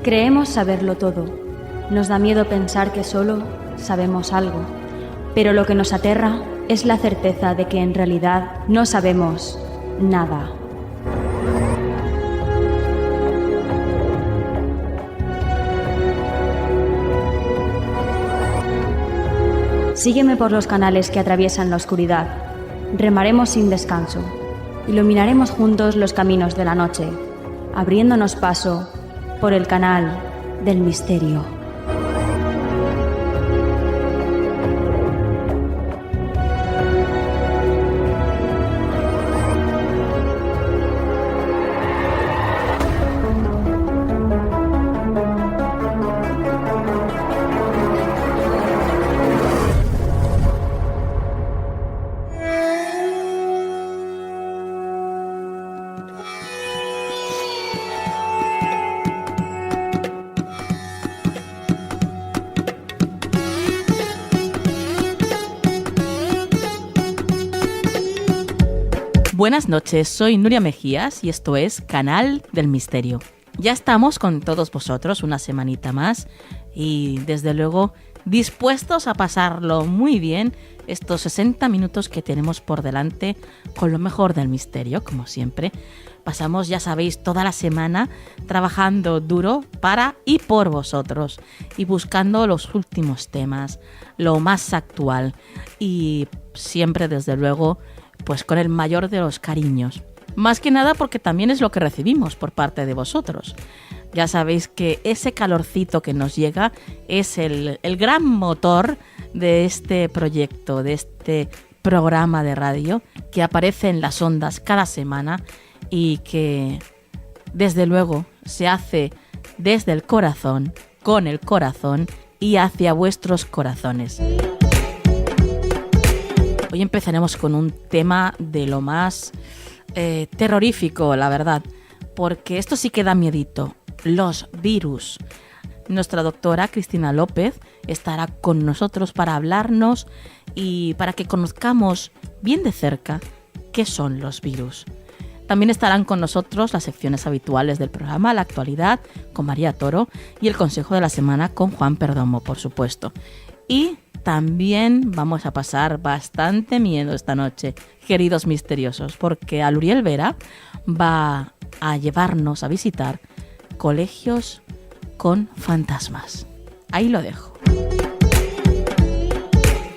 Creemos saberlo todo. Nos da miedo pensar que solo sabemos algo. Pero lo que nos aterra es la certeza de que en realidad no sabemos nada. Sígueme por los canales que atraviesan la oscuridad. Remaremos sin descanso. Iluminaremos juntos los caminos de la noche, abriéndonos paso por el canal del misterio. Buenas noches, soy Nuria Mejías y esto es Canal del Misterio. Ya estamos con todos vosotros una semanita más y desde luego dispuestos a pasarlo muy bien estos 60 minutos que tenemos por delante con lo mejor del misterio, como siempre. Pasamos, ya sabéis, toda la semana trabajando duro para y por vosotros y buscando los últimos temas, lo más actual y siempre desde luego pues con el mayor de los cariños. Más que nada porque también es lo que recibimos por parte de vosotros. Ya sabéis que ese calorcito que nos llega es el gran motor de este proyecto, de este programa de radio que aparece en las ondas cada semana y que desde luego se hace desde el corazón, con el corazón y hacia vuestros corazones. Hoy empezaremos con un tema de lo más terrorífico, la verdad, porque esto sí que da miedito, los virus. Nuestra doctora Cristina López estará con nosotros para hablarnos y para que conozcamos bien de cerca qué son los virus. También estarán con nosotros las secciones habituales del programa, la actualidad con María Toro y el consejo de la semana con Juan Perdomo, por supuesto. Y también vamos a pasar bastante miedo esta noche, queridos misteriosos, porque Aluriel Vera va a llevarnos a visitar colegios con fantasmas. Ahí lo dejo.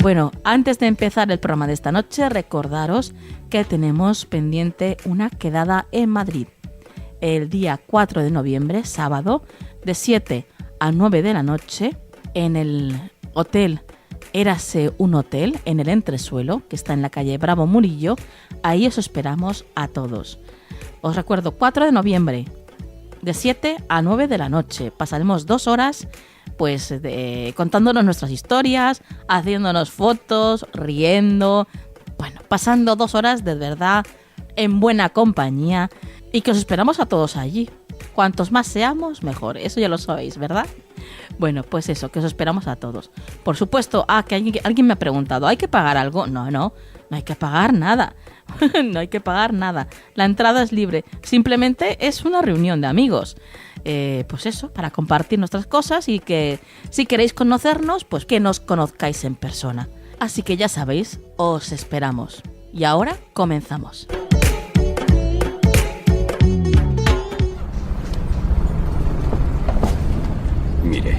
Bueno, antes de empezar el programa de esta noche, recordaros que tenemos pendiente una quedada en Madrid. El día 4 de noviembre, sábado, de 7 a 9 de la noche, en el hotel Érase un hotel, en el entresuelo, que está en la calle Bravo Murillo. Ahí os esperamos a todos. Os recuerdo, 4 de noviembre, de 7 a 9 de la noche. Pasaremos 2 horas pues contándonos nuestras historias, haciéndonos fotos, riendo. Bueno, pasando 2 horas de verdad en buena compañía y que os esperamos a todos allí. Cuantos más seamos, mejor. Eso ya lo sabéis, ¿verdad? Bueno, pues eso, que os esperamos a todos. Por supuesto, que alguien me ha preguntado, ¿hay que pagar algo? No hay que pagar nada. No hay que pagar nada. La entrada es libre. Simplemente es una reunión de amigos. Pues eso, para compartir nuestras cosas y que si queréis conocernos, pues que nos conozcáis en persona. Así que ya sabéis, os esperamos. Y ahora comenzamos. Mire,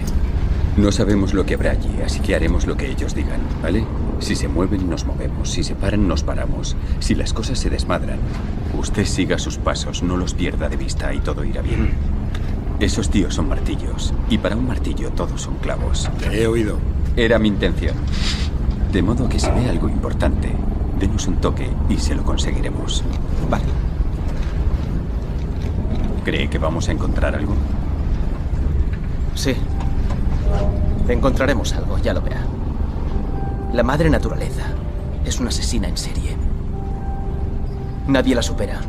no sabemos lo que habrá allí, así que haremos lo que ellos digan, ¿vale? Si se mueven, nos movemos. Si se paran, nos paramos. Si las cosas se desmadran, usted siga sus pasos, no los pierda de vista y todo irá bien. Esos tíos son martillos, y para un martillo todos son clavos. Te he oído. Era mi intención. De modo que si ve algo importante, denos un toque y se lo conseguiremos. Vale. ¿Cree que vamos a encontrar algo? Sí. Encontraremos algo, ya lo verá. La madre naturaleza es una asesina en serie. Nadie la supera.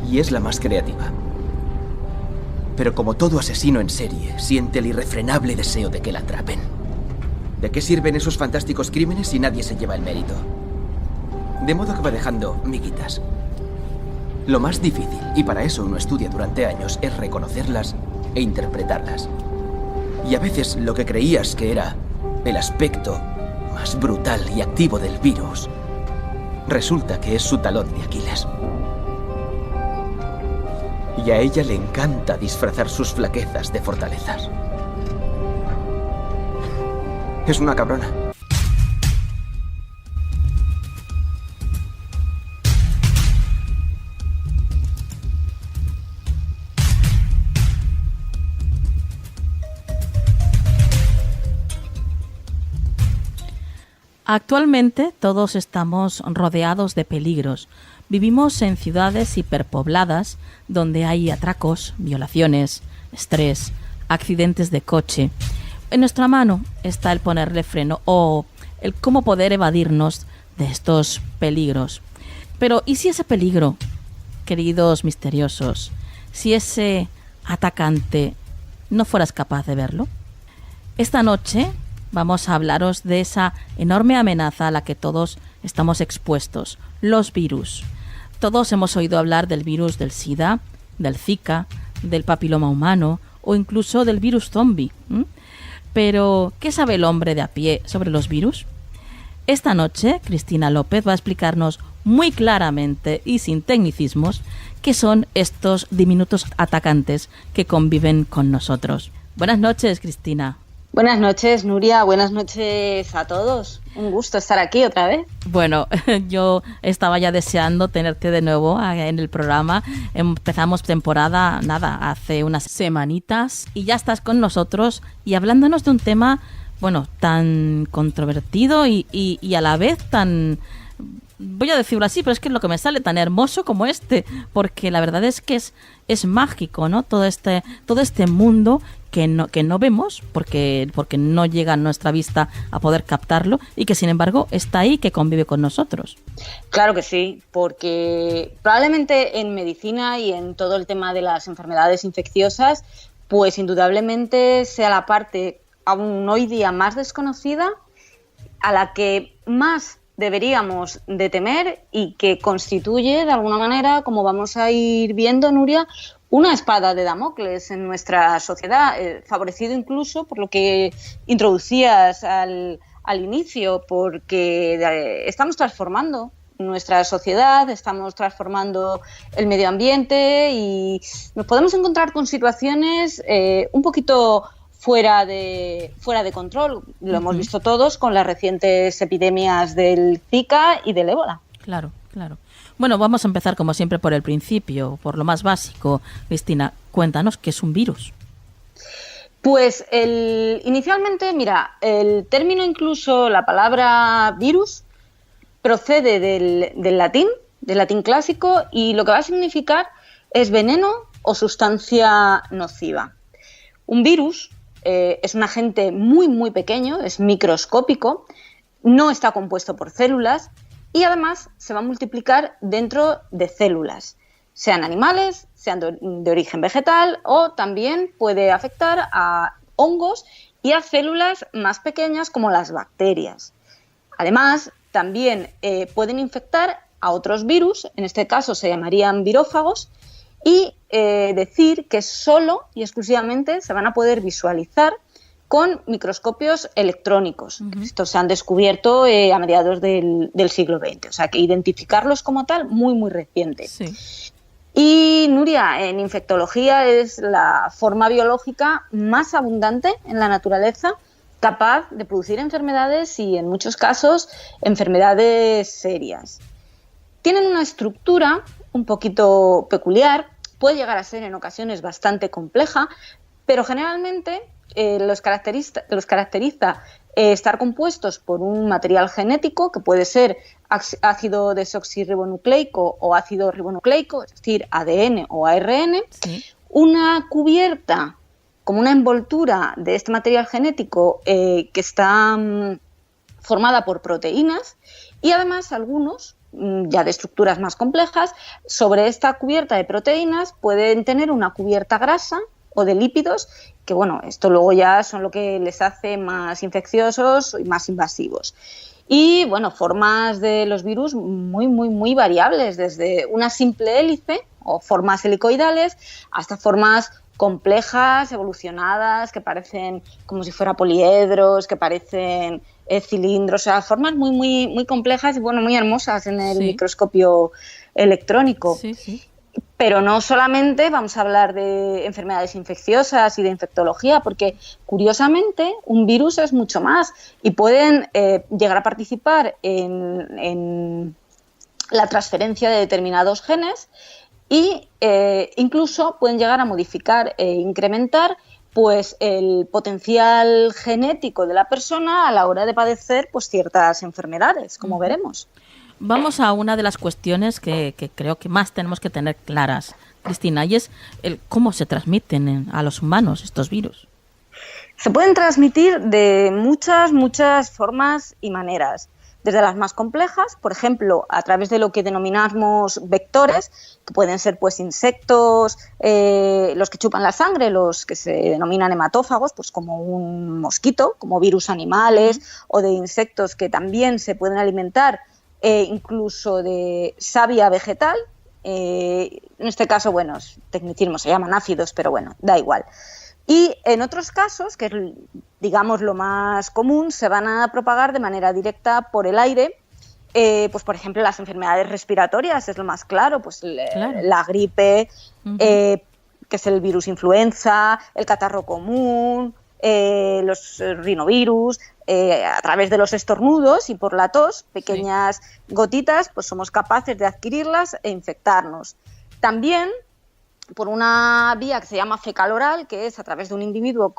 Y es la más creativa. Pero como todo asesino en serie, siente el irrefrenable deseo de que la atrapen. ¿De qué sirven esos fantásticos crímenes si nadie se lleva el mérito? De modo que va dejando miguitas. Lo más difícil, y para eso uno estudia durante años, es reconocerlas e interpretarlas. Y a veces lo que creías que era el aspecto más brutal y activo del virus, resulta que es su talón de Aquiles. Y a ella le encanta disfrazar sus flaquezas de fortalezas. Es una cabrona. Actualmente todos estamos rodeados de peligros. Vivimos en ciudades hiperpobladas donde hay atracos, violaciones, estrés, accidentes de coche. En nuestra mano está el ponerle freno o el cómo poder evadirnos de estos peligros. Pero ¿y si ese peligro, queridos misteriosos, si ese atacante no fueras capaz de verlo? Esta noche vamos a hablaros de esa enorme amenaza a la que todos estamos expuestos, los virus. Todos hemos oído hablar del virus del SIDA, del Zika, del papiloma humano o incluso del virus zombie. Pero, ¿qué sabe el hombre de a pie sobre los virus? Esta noche, Cristina López va a explicarnos muy claramente y sin tecnicismos qué son estos diminutos atacantes que conviven con nosotros. Buenas noches, Cristina. Buenas noches, Nuria. Buenas noches a todos. Un gusto estar aquí otra vez. Bueno, yo estaba ya deseando tenerte de nuevo en el programa. Empezamos temporada, hace unas semanitas y ya estás con nosotros y hablándonos de un tema, tan controvertido y a la vez tan... Voy a decirlo así, pero es que es lo que me sale tan hermoso como porque la verdad es que es mágico, ¿no? Todo este mundo que no vemos porque no llega a nuestra vista a poder captarlo y que sin embargo está ahí, que convive con nosotros. Claro que sí, porque probablemente en medicina y en todo el tema de las enfermedades infecciosas, pues indudablemente sea la parte aún hoy día más desconocida, a la que más deberíamos de temer y que constituye de alguna manera, como vamos a ir viendo, Nuria, una espada de Damocles en nuestra sociedad, favorecido incluso por lo que introducías al inicio, porque estamos transformando nuestra sociedad, estamos transformando el medio ambiente y nos podemos encontrar con situaciones un poquito fuera de control. Lo hemos visto todos con las recientes epidemias del Zika y del ébola. Claro. Bueno, vamos a empezar como siempre por el principio, por lo más básico. Cristina, cuéntanos qué es un virus. Pues inicialmente, mira, el término, incluso la palabra virus, procede del latín clásico, y lo que va a significar es veneno o sustancia nociva. Un virus es un agente muy, muy pequeño, es microscópico, no está compuesto por células y además se va a multiplicar dentro de células, sean animales, sean de origen vegetal, o también puede afectar a hongos y a células más pequeñas como las bacterias. Además, también pueden infectar a otros virus, en este caso se llamarían virófagos, y decir que solo y exclusivamente se van a poder visualizar con microscopios electrónicos. Uh-huh. Estos se han descubierto a mediados del siglo XX, o sea que identificarlos como tal, muy, muy reciente. Sí. Y Nuria, en infectología es la forma biológica más abundante en la naturaleza, capaz de producir enfermedades y en muchos casos enfermedades serias. Tienen una estructura un poquito peculiar, puede llegar a ser en ocasiones bastante compleja, pero generalmente los caracteriza estar compuestos por un material genético que puede ser ácido desoxirribonucleico o ácido ribonucleico, es decir, ADN o ARN, sí. Una cubierta, como una envoltura de este material genético que está formada por proteínas, y además algunos, ya de estructuras más complejas, sobre esta cubierta de proteínas pueden tener una cubierta grasa o de lípidos, que esto luego ya son lo que les hace más infecciosos y más invasivos. Y bueno, formas de los virus muy, muy, muy variables, desde una simple hélice o formas helicoidales hasta formas complejas, evolucionadas, que parecen como si fuera poliedros, que parecen cilindros, o sea, formas muy, muy, muy complejas y bueno, muy hermosas en el microscopio electrónico. Sí, sí. Pero no solamente vamos a hablar de enfermedades infecciosas y de infectología, porque curiosamente un virus es mucho más y pueden llegar a participar en la transferencia de determinados genes y incluso pueden llegar a modificar e incrementar pues el potencial genético de la persona a la hora de padecer pues ciertas enfermedades, como veremos. Vamos a una de las cuestiones que creo que más tenemos que tener claras, Cristina, y es el cómo se transmiten a los humanos estos virus. Se pueden transmitir de muchas, muchas formas y maneras. Desde las más complejas, por ejemplo, a través de lo que denominamos vectores, que pueden ser pues insectos, los que chupan la sangre, los que se denominan hematófagos, pues como un mosquito, como virus animales, o de insectos que también se pueden alimentar incluso de savia vegetal, en este caso, bueno, tecnicismo, se llaman áfidos, pero bueno, da igual. Y en otros casos, que es, digamos, lo más común, se van a propagar de manera directa por el aire, pues por ejemplo las enfermedades respiratorias, es lo más claro, pues la gripe, que es el virus influenza, el catarro común, los rinovirus, a través de los estornudos y por la tos, pequeñas gotitas, pues somos capaces de adquirirlas e infectarnos. También por una vía que se llama fecal-oral, que es a través de un individuo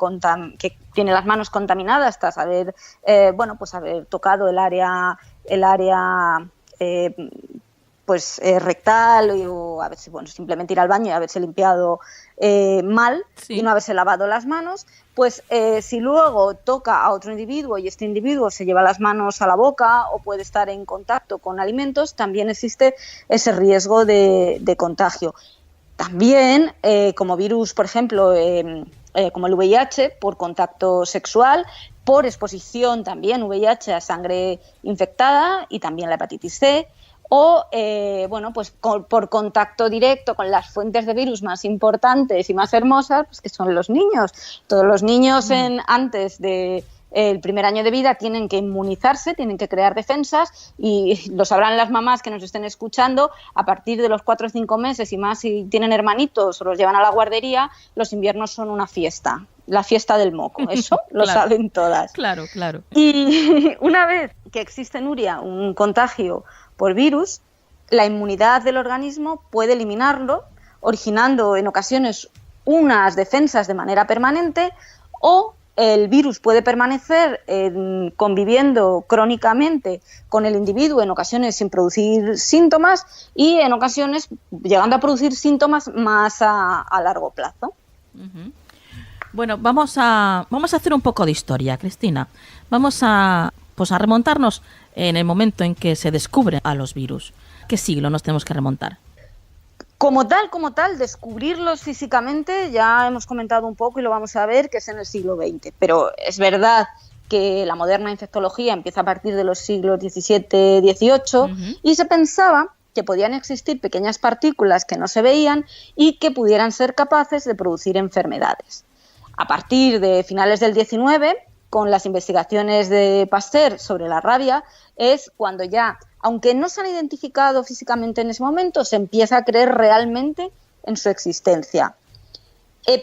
que tiene las manos contaminadas tras haber, pues haber tocado el área rectal o a veces, simplemente ir al baño y haberse limpiado mal y no haberse lavado las manos, pues si luego toca a otro individuo y este individuo se lleva las manos a la boca o puede estar en contacto con alimentos, también existe ese riesgo de contagio. También como virus, por ejemplo, como el VIH, por contacto sexual, por exposición también VIH a sangre infectada y también la hepatitis C, o por contacto directo con las fuentes de virus más importantes y más hermosas, pues que son los niños. Todos los niños antes de el primer año de vida tienen que inmunizarse, tienen que crear defensas y lo sabrán las mamás que nos estén escuchando, a partir de los 4 o 5 meses y más si tienen hermanitos o los llevan a la guardería, los inviernos son una fiesta, la fiesta del moco, eso lo saben todas. Claro. Y una vez que existe, Nuria, un contagio por virus, la inmunidad del organismo puede eliminarlo, originando en ocasiones unas defensas de manera permanente, o el virus puede permanecer conviviendo crónicamente con el individuo, en ocasiones sin producir síntomas y en ocasiones llegando a producir síntomas más a largo plazo. Bueno, vamos a hacer un poco de historia, Cristina. Vamos a remontarnos en el momento en que se descubren a los virus. ¿Qué siglo nos tenemos que remontar? Como tal, descubrirlos físicamente ya hemos comentado un poco y lo vamos a ver, que es en el siglo XX. Pero es verdad que la moderna infectología empieza a partir de los siglos XVII, XVIII y se pensaba que podían existir pequeñas partículas que no se veían y que pudieran ser capaces de producir enfermedades. A partir de finales del XIX, con las investigaciones de Pasteur sobre la rabia, es cuando ya, aunque no se han identificado físicamente en ese momento, se empieza a creer realmente en su existencia.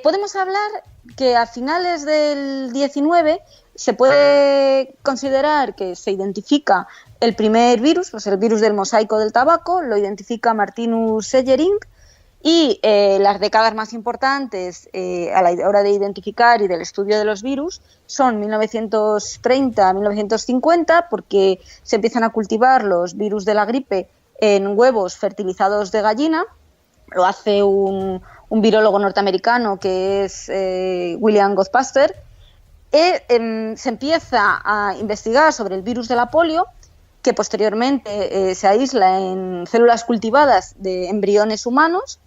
Podemos hablar que a finales del XIX se puede considerar que se identifica el primer virus, pues el virus del mosaico del tabaco, lo identifica Martinus Sellering, y las décadas más importantes a la hora de identificar y del estudio de los virus son 1930 a 1950, porque se empiezan a cultivar los virus de la gripe en huevos fertilizados de gallina. Lo hace un virólogo norteamericano que es William Godpaster. Se empieza a investigar sobre el virus de la polio, que posteriormente se aísla en células cultivadas de embriones humanos.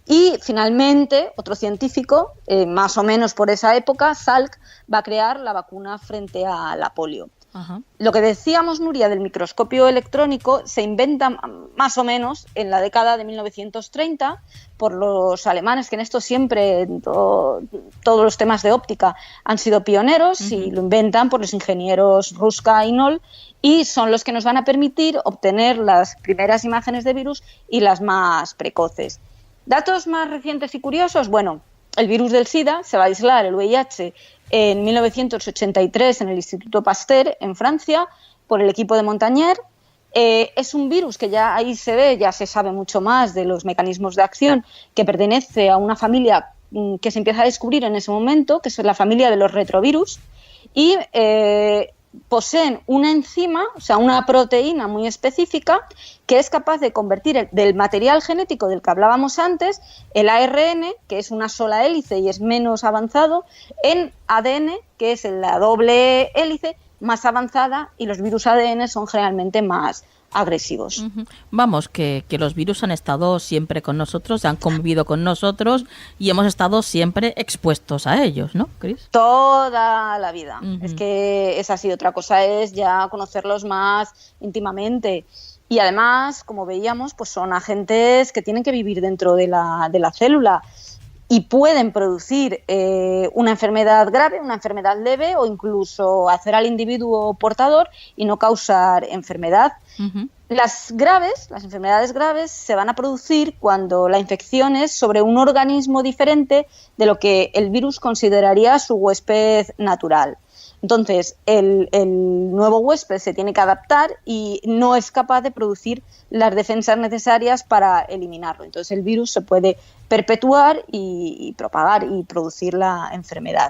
Y finalmente, otro científico, más o menos por esa época, Salk, va a crear la vacuna frente a la polio. Ajá. Lo que decíamos, Nuria, del microscopio electrónico se inventa más o menos en la década de 1930 por los alemanes, que en esto siempre, en todos los temas de óptica, han sido pioneros, y lo inventan por los ingenieros Ruska y Noll, y son los que nos van a permitir obtener las primeras imágenes de virus y las más precoces. Datos más recientes y curiosos, bueno, el virus del SIDA se va a aislar, el VIH, en 1983 en el Instituto Pasteur, en Francia, por el equipo de Montagnier. Es un virus que ya ahí se ve, ya se sabe mucho más de los mecanismos de acción, que pertenece a una familia que se empieza a descubrir en ese momento, que es la familia de los retrovirus, y poseen una enzima, o sea, una proteína muy específica que es capaz de convertir del material genético del que hablábamos antes, el ARN, que es una sola hélice y es menos avanzado, en ADN, que es la doble hélice más avanzada, y los virus ADN son generalmente más agresivos. Vamos, que los virus han estado siempre con nosotros, han convivido con nosotros y hemos estado siempre expuestos a ellos, ¿no, Cris? Toda la vida. Es que es así. Otra cosa es ya conocerlos más íntimamente. Y además, como veíamos, pues son agentes que tienen que vivir dentro de la célula y pueden producir una enfermedad grave, una enfermedad leve, o incluso hacer al individuo portador y no causar enfermedad. Las enfermedades graves se van a producir cuando la infección es sobre un organismo diferente de lo que el virus consideraría su huésped natural. Entonces, el nuevo huésped se tiene que adaptar y no es capaz de producir las defensas necesarias para eliminarlo. Entonces, el virus se puede perpetuar y propagar y producir la enfermedad.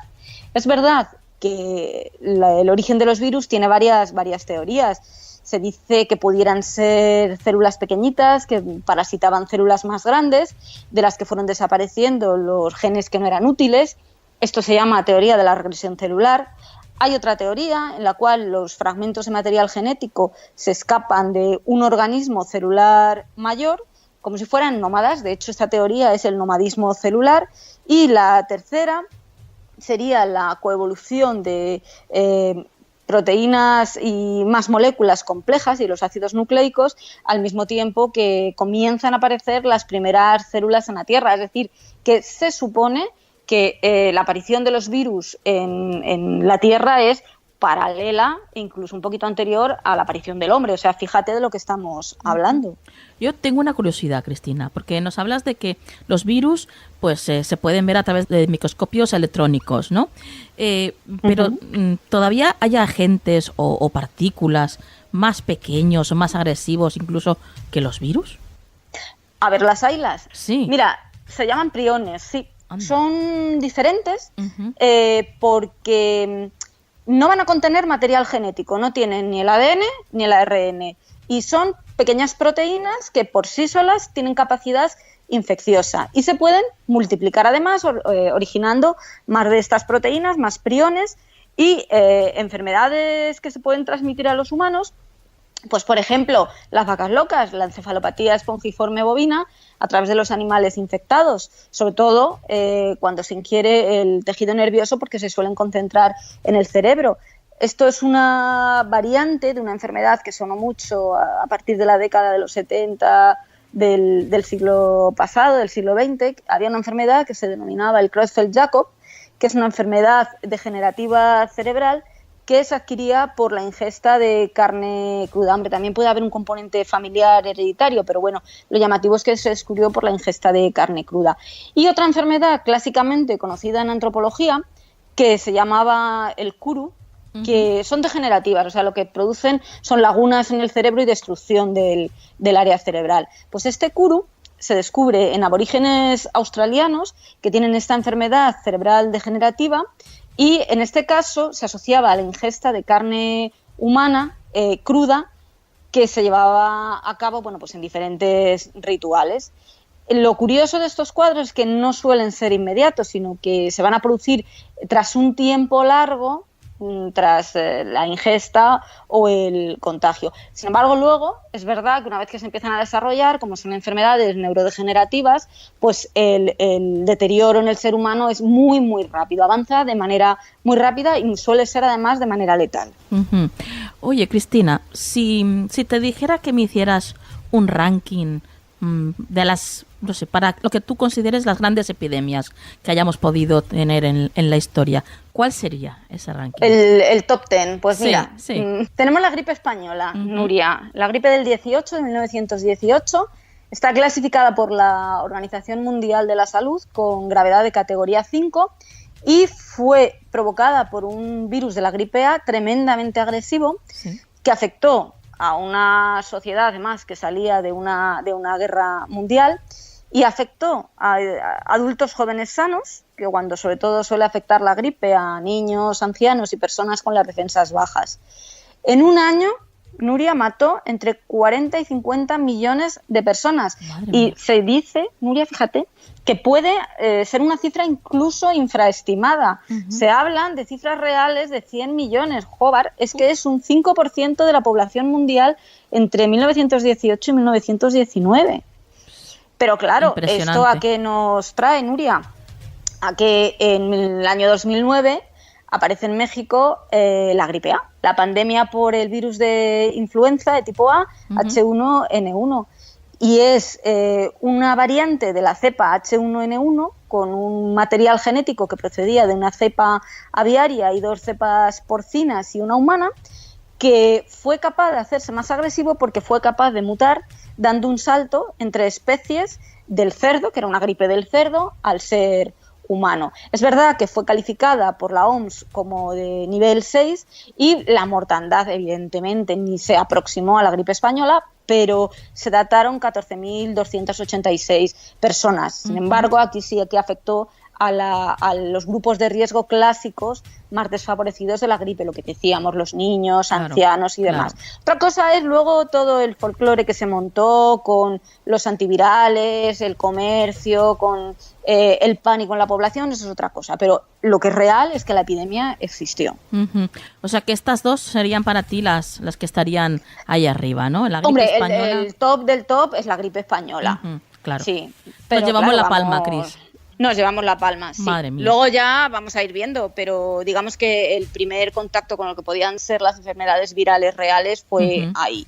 Es verdad que el origen de los virus tiene varias teorías. Se dice que pudieran ser células pequeñitas que parasitaban células más grandes, de las que fueron desapareciendo los genes que no eran útiles. Esto se llama teoría de la regresión celular. Hay otra teoría en la cual los fragmentos de material genético se escapan de un organismo celular mayor, como si fueran nómadas. De hecho, esta teoría es el nomadismo celular. Y la tercera sería la coevolución de proteínas y más moléculas complejas y los ácidos nucleicos, al mismo tiempo que comienzan a aparecer las primeras células en la Tierra. Es decir, que se supone que la aparición de los virus en la Tierra es paralela e incluso un poquito anterior a la aparición del hombre. O sea, fíjate de lo que estamos hablando. Yo tengo una curiosidad, Cristina, porque nos hablas de que los virus pues se pueden ver a través de microscopios electrónicos, ¿no? Pero todavía hay agentes o partículas más pequeños o más agresivos incluso que los virus. A ver, las haylas. Sí. Mira, se llaman priones, sí. Son diferentes porque no van a contener material genético, no tienen ni el ADN ni el ARN, y son pequeñas proteínas que por sí solas tienen capacidad infecciosa y se pueden multiplicar además originando más de estas proteínas, más priones, y enfermedades que se pueden transmitir a los humanos. Pues, por ejemplo, las vacas locas, la encefalopatía espongiforme bovina, a través de los animales infectados, sobre todo cuando se ingiere el tejido nervioso, porque se suelen concentrar en el cerebro. Esto es una variante de una enfermedad que sonó mucho a partir de la década de los 70 del siglo pasado, del siglo XX. Había una enfermedad que se denominaba el Creutzfeldt-Jakob, que es una enfermedad degenerativa cerebral que se adquiría por la ingesta de carne cruda. Hombre, también puede haber un componente familiar hereditario, pero bueno, lo llamativo es que se descubrió por la ingesta de carne cruda. Y otra enfermedad clásicamente conocida en antropología, que se llamaba el Kuru, que son degenerativas, o sea, lo que producen son lagunas en el cerebro y destrucción del área cerebral. Pues este Kuru se descubre en aborígenes australianos que tienen esta enfermedad cerebral degenerativa, y en este caso se asociaba a la ingesta de carne humana cruda que se llevaba a cabo, bueno, pues en diferentes rituales. Lo curioso de estos cuadros es que no suelen ser inmediatos, sino que se van a producir tras un tiempo largo, tras la ingesta o el contagio. Sin embargo, luego es verdad que una vez que se empiezan a desarrollar, como son enfermedades neurodegenerativas, pues el deterioro en el ser humano es muy, muy rápido, avanza de manera muy rápida y suele ser además de manera letal. Uh-huh. Oye, Cristina, si te dijera que me hicieras un ranking de las, no sé, para lo que tú consideres las grandes epidemias que hayamos podido tener en la historia, ¿cuál sería ese ranking? El top 10, pues sí, mira, sí. Tenemos la gripe española, Nuria. La gripe del 18, de 1918, está clasificada por la Organización Mundial de la Salud con gravedad de categoría 5 y fue provocada por un virus de la gripe A tremendamente agresivo, sí, que afectó a una sociedad además que salía de una guerra mundial y afectó a adultos jóvenes sanos, que cuando sobre todo suele afectar la gripe a niños, ancianos y personas con las defensas bajas. En un año, Nuria, mató entre 40 y 50 millones de personas. Y se dice, Nuria, fíjate, que puede ser una cifra incluso infraestimada. Uh-huh. Se hablan de cifras reales de 100 millones. Joder, es que es un 5% de la población mundial entre 1918 y 1919. Pero claro, ¿esto a qué nos trae, Nuria? A que en el año 2009 aparece en México la gripe A, la pandemia por el virus de influenza de tipo A, uh-huh, H1N1. Y es una variante de la cepa H1N1 con un material genético que procedía de una cepa aviaria y 2 cepas porcinas y una humana, que fue capaz de hacerse más agresivo porque fue capaz de mutar dando un salto entre especies del cerdo, que era una gripe del cerdo, al ser humano. Es verdad que fue calificada por la OMS como de nivel 6 y la mortandad evidentemente ni se aproximó a la gripe española, pero se dataron 14.286 personas. Sin embargo, aquí sí que afectó a los grupos de riesgo clásicos más desfavorecidos de la gripe, lo que decíamos, los niños, ancianos y demás. Claro. Otra cosa es luego todo el folclore que se montó con los antivirales, el comercio, con el pánico en la población, eso es otra cosa. Pero lo que es real es que la epidemia existió. Uh-huh. O sea que estas dos serían para ti las que estarían ahí arriba, ¿no? La gripe Hombre, española. El top del top es la gripe española. Uh-huh, claro. Sí, pero nos llevamos la palma, Cris. Nos llevamos la palma, sí. Madre mía. Luego ya vamos a ir viendo, pero digamos que el primer contacto con lo que podían ser las enfermedades virales reales fue ahí.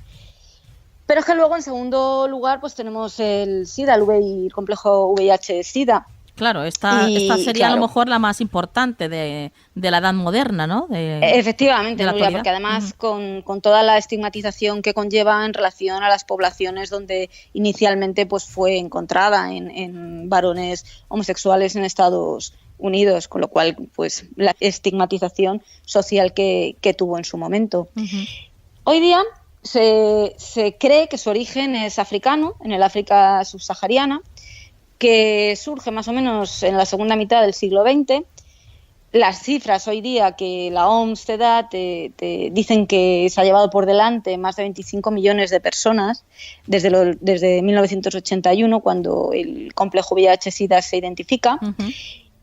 Pero es que luego, en segundo lugar, pues tenemos el SIDA, el complejo VIH-SIDA. Claro, esta sería a lo mejor la más importante de la edad moderna, ¿no? Efectivamente, Nuria, porque además con toda la estigmatización que conlleva en relación a las poblaciones donde inicialmente pues fue encontrada en varones homosexuales en Estados Unidos, con lo cual pues la estigmatización social que tuvo en su momento. Uh-huh. Hoy día se cree que su origen es africano, en el África subsahariana, que surge más o menos en la segunda mitad del siglo XX. Las cifras hoy día que la OMS te da te dicen que se ha llevado por delante más de 25 millones de personas desde 1981, cuando el complejo VIH-Sida se identifica. Uh-huh.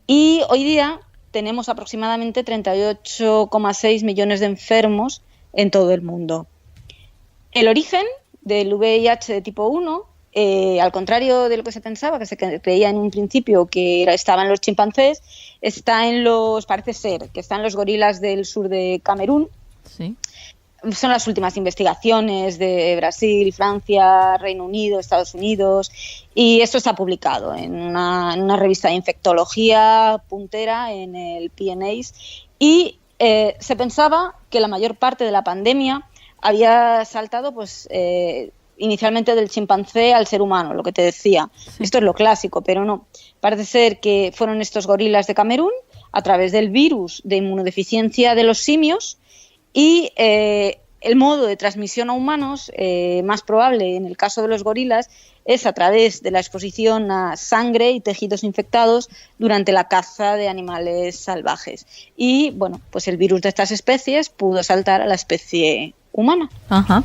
Y hoy día tenemos aproximadamente 38,6 millones de enfermos en todo el mundo. El origen del VIH de tipo 1, al contrario de lo que se pensaba, que se creía en un principio que estaba en los chimpancés, parece ser que está en los gorilas del sur de Camerún. Sí. Son las últimas investigaciones de Brasil, Francia, Reino Unido, Estados Unidos, y esto está publicado en una revista de infectología puntera, en el PNAS, y se pensaba que la mayor parte de la pandemia había saltado pues inicialmente del chimpancé al ser humano, lo que te decía. Sí. Esto es lo clásico, pero no. Parece ser que fueron estos gorilas de Camerún a través del virus de inmunodeficiencia de los simios y el modo de transmisión a humanos más probable en el caso de los gorilas es a través de la exposición a sangre y tejidos infectados durante la caza de animales salvajes. Y bueno, pues el virus de estas especies pudo saltar a la especie humana. Ajá.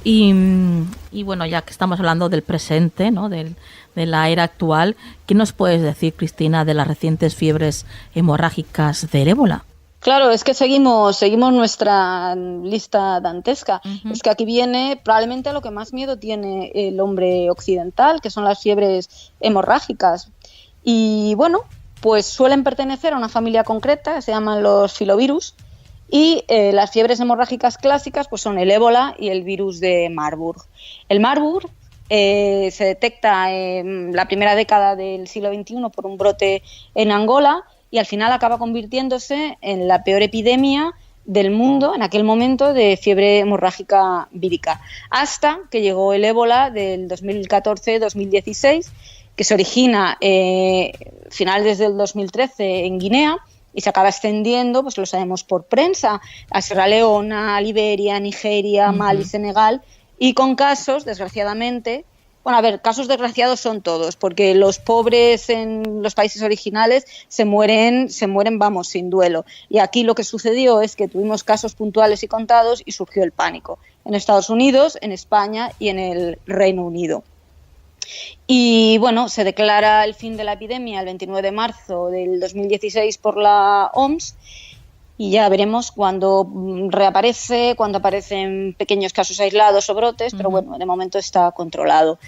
Y bueno, ya que estamos hablando del presente, ¿no? De la era actual, ¿qué nos puedes decir, Cristina, de las recientes fiebres hemorrágicas del ébola? Claro, es que seguimos nuestra lista dantesca. Ujú. Es que aquí viene probablemente a lo que más miedo tiene el hombre occidental, que son las fiebres hemorrágicas. Y bueno, pues suelen pertenecer a una familia concreta, que se llaman los filovirus, y las fiebres hemorrágicas clásicas pues son el ébola y el virus de Marburg. El Marburg se detecta en la primera década del siglo XXI por un brote en Angola, y al final acaba convirtiéndose en la peor epidemia del mundo en aquel momento de fiebre hemorrágica vírica, hasta que llegó el ébola del 2014-2016, que se origina finales del 2013 en Guinea y se acaba extendiendo, pues lo sabemos por prensa, a Sierra Leona, a Liberia, Nigeria, Mali, Senegal, y con casos, desgraciadamente. Bueno, a ver, casos desgraciados son todos, porque los pobres en los países originales se mueren, vamos, sin duelo. Y aquí lo que sucedió es que tuvimos casos puntuales y contados y surgió el pánico en Estados Unidos, en España y en el Reino Unido. Y bueno, se declara el fin de la epidemia el 29 de marzo del 2016 por la OMS. Y ya veremos cuando reaparece, cuando aparecen pequeños casos aislados o brotes, pero bueno, de momento está controlado.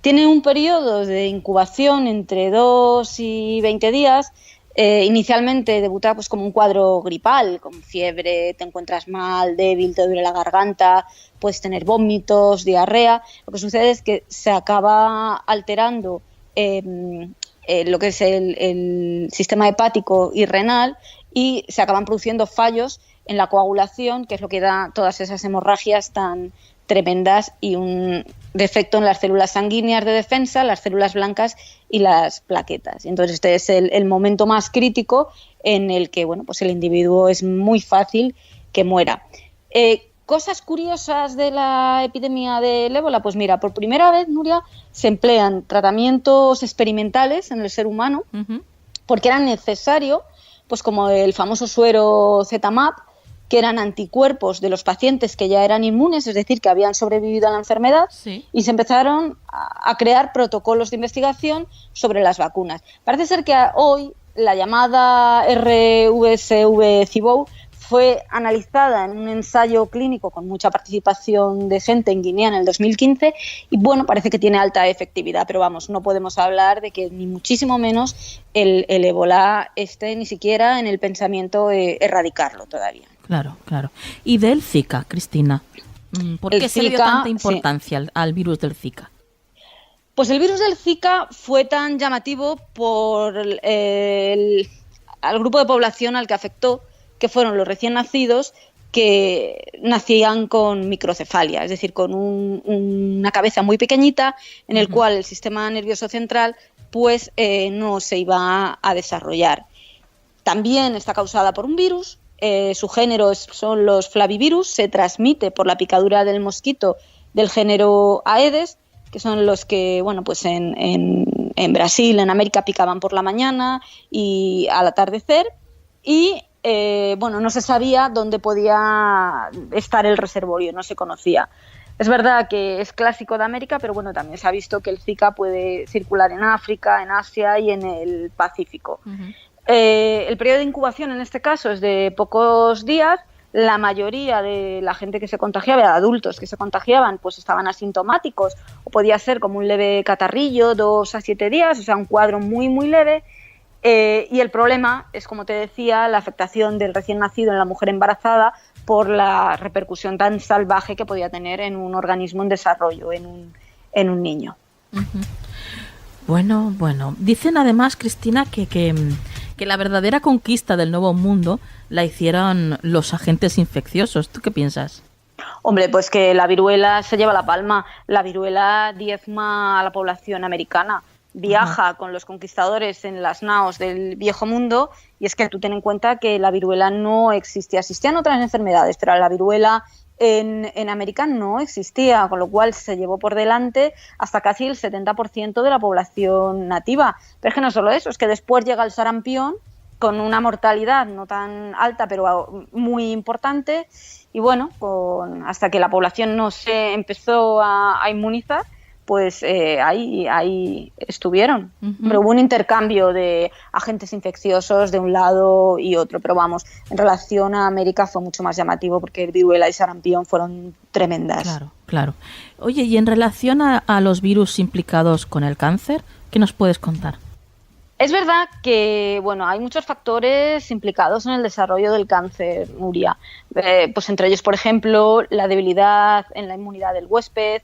Tiene un periodo de incubación entre 2 y 20 días. Inicialmente debuta pues como un cuadro gripal, con fiebre, te encuentras mal, débil, te duele la garganta, puedes tener vómitos, diarrea. Lo que sucede es que se acaba alterando lo que es el sistema hepático y renal, y se acaban produciendo fallos en la coagulación, que es lo que da todas esas hemorragias tan tremendas, y un defecto en las células sanguíneas de defensa, las células blancas y las plaquetas. Entonces este es el momento más crítico en el que bueno, pues el individuo es muy fácil que muera. Cosas curiosas de la epidemia del ébola, pues mira, por primera vez, Nuria, se emplean tratamientos experimentales en el ser humano, porque era necesario, pues como el famoso suero ZMapp, que eran anticuerpos de los pacientes que ya eran inmunes, es decir, que habían sobrevivido a la enfermedad, Sí. y se empezaron a crear protocolos de investigación sobre las vacunas. Parece ser que hoy la llamada RSV-CIVO fue analizada en un ensayo clínico con mucha participación de gente en Guinea en el 2015 y bueno, parece que tiene alta efectividad, pero vamos, no podemos hablar de que ni muchísimo menos el ébola esté ni siquiera en el pensamiento de erradicarlo todavía. Claro, claro. ¿Y del Zika, Cristina? ¿Por qué se le dio tanta importancia al virus del Zika? Pues el virus del Zika fue tan llamativo por al grupo de población al que afectó, que fueron los recién nacidos que nacían con microcefalia, es decir, con una cabeza muy pequeñita en el cual el sistema nervioso central pues no se iba a desarrollar. También está causada por un virus, su género son los flavivirus, se transmite por la picadura del mosquito del género Aedes, que son los que, bueno, pues en Brasil, en América, picaban por la mañana y al atardecer, y bueno, no se sabía dónde podía estar el reservorio, no se conocía. Es verdad que es clásico de América, pero bueno, también se ha visto que el Zika puede circular en África, en Asia y en el Pacífico. El periodo de incubación en este caso es de pocos días. La mayoría de la gente que se contagiaba, de adultos que se contagiaban, pues estaban asintomáticos o podía ser como un leve catarrillo, 2 a 7 días, o sea, un cuadro muy, muy leve. Y el problema es, como te decía, la afectación del recién nacido en la mujer embarazada por la repercusión tan salvaje que podía tener en un organismo en desarrollo, en un niño. Bueno, dicen además, Cristina, que la verdadera conquista del Nuevo Mundo la hicieron los agentes infecciosos. ¿Tú qué piensas? Hombre, pues que la viruela se lleva la palma. La viruela diezma a la población americana. Viaja con los conquistadores en las naos del Viejo Mundo, y es que tú ten en cuenta que la viruela no existía. Existían otras enfermedades, pero la viruela en América no existía, con lo cual se llevó por delante hasta casi el 70% de la población nativa. Pero es que no solo eso, es que después llega el sarampión con una mortalidad no tan alta, pero muy importante, y bueno, hasta que la población no se empezó a inmunizar, pues ahí estuvieron. Ujú. Pero hubo un intercambio de agentes infecciosos de un lado y otro, pero vamos, en relación a América fue mucho más llamativo porque viruela y sarampión fueron tremendas. Claro, claro. Oye, y en relación a los virus implicados con el cáncer, ¿qué nos puedes contar? Es verdad que, bueno, hay muchos factores implicados en el desarrollo del cáncer, Nuria. Pues entre ellos, por ejemplo, la debilidad en la inmunidad del huésped,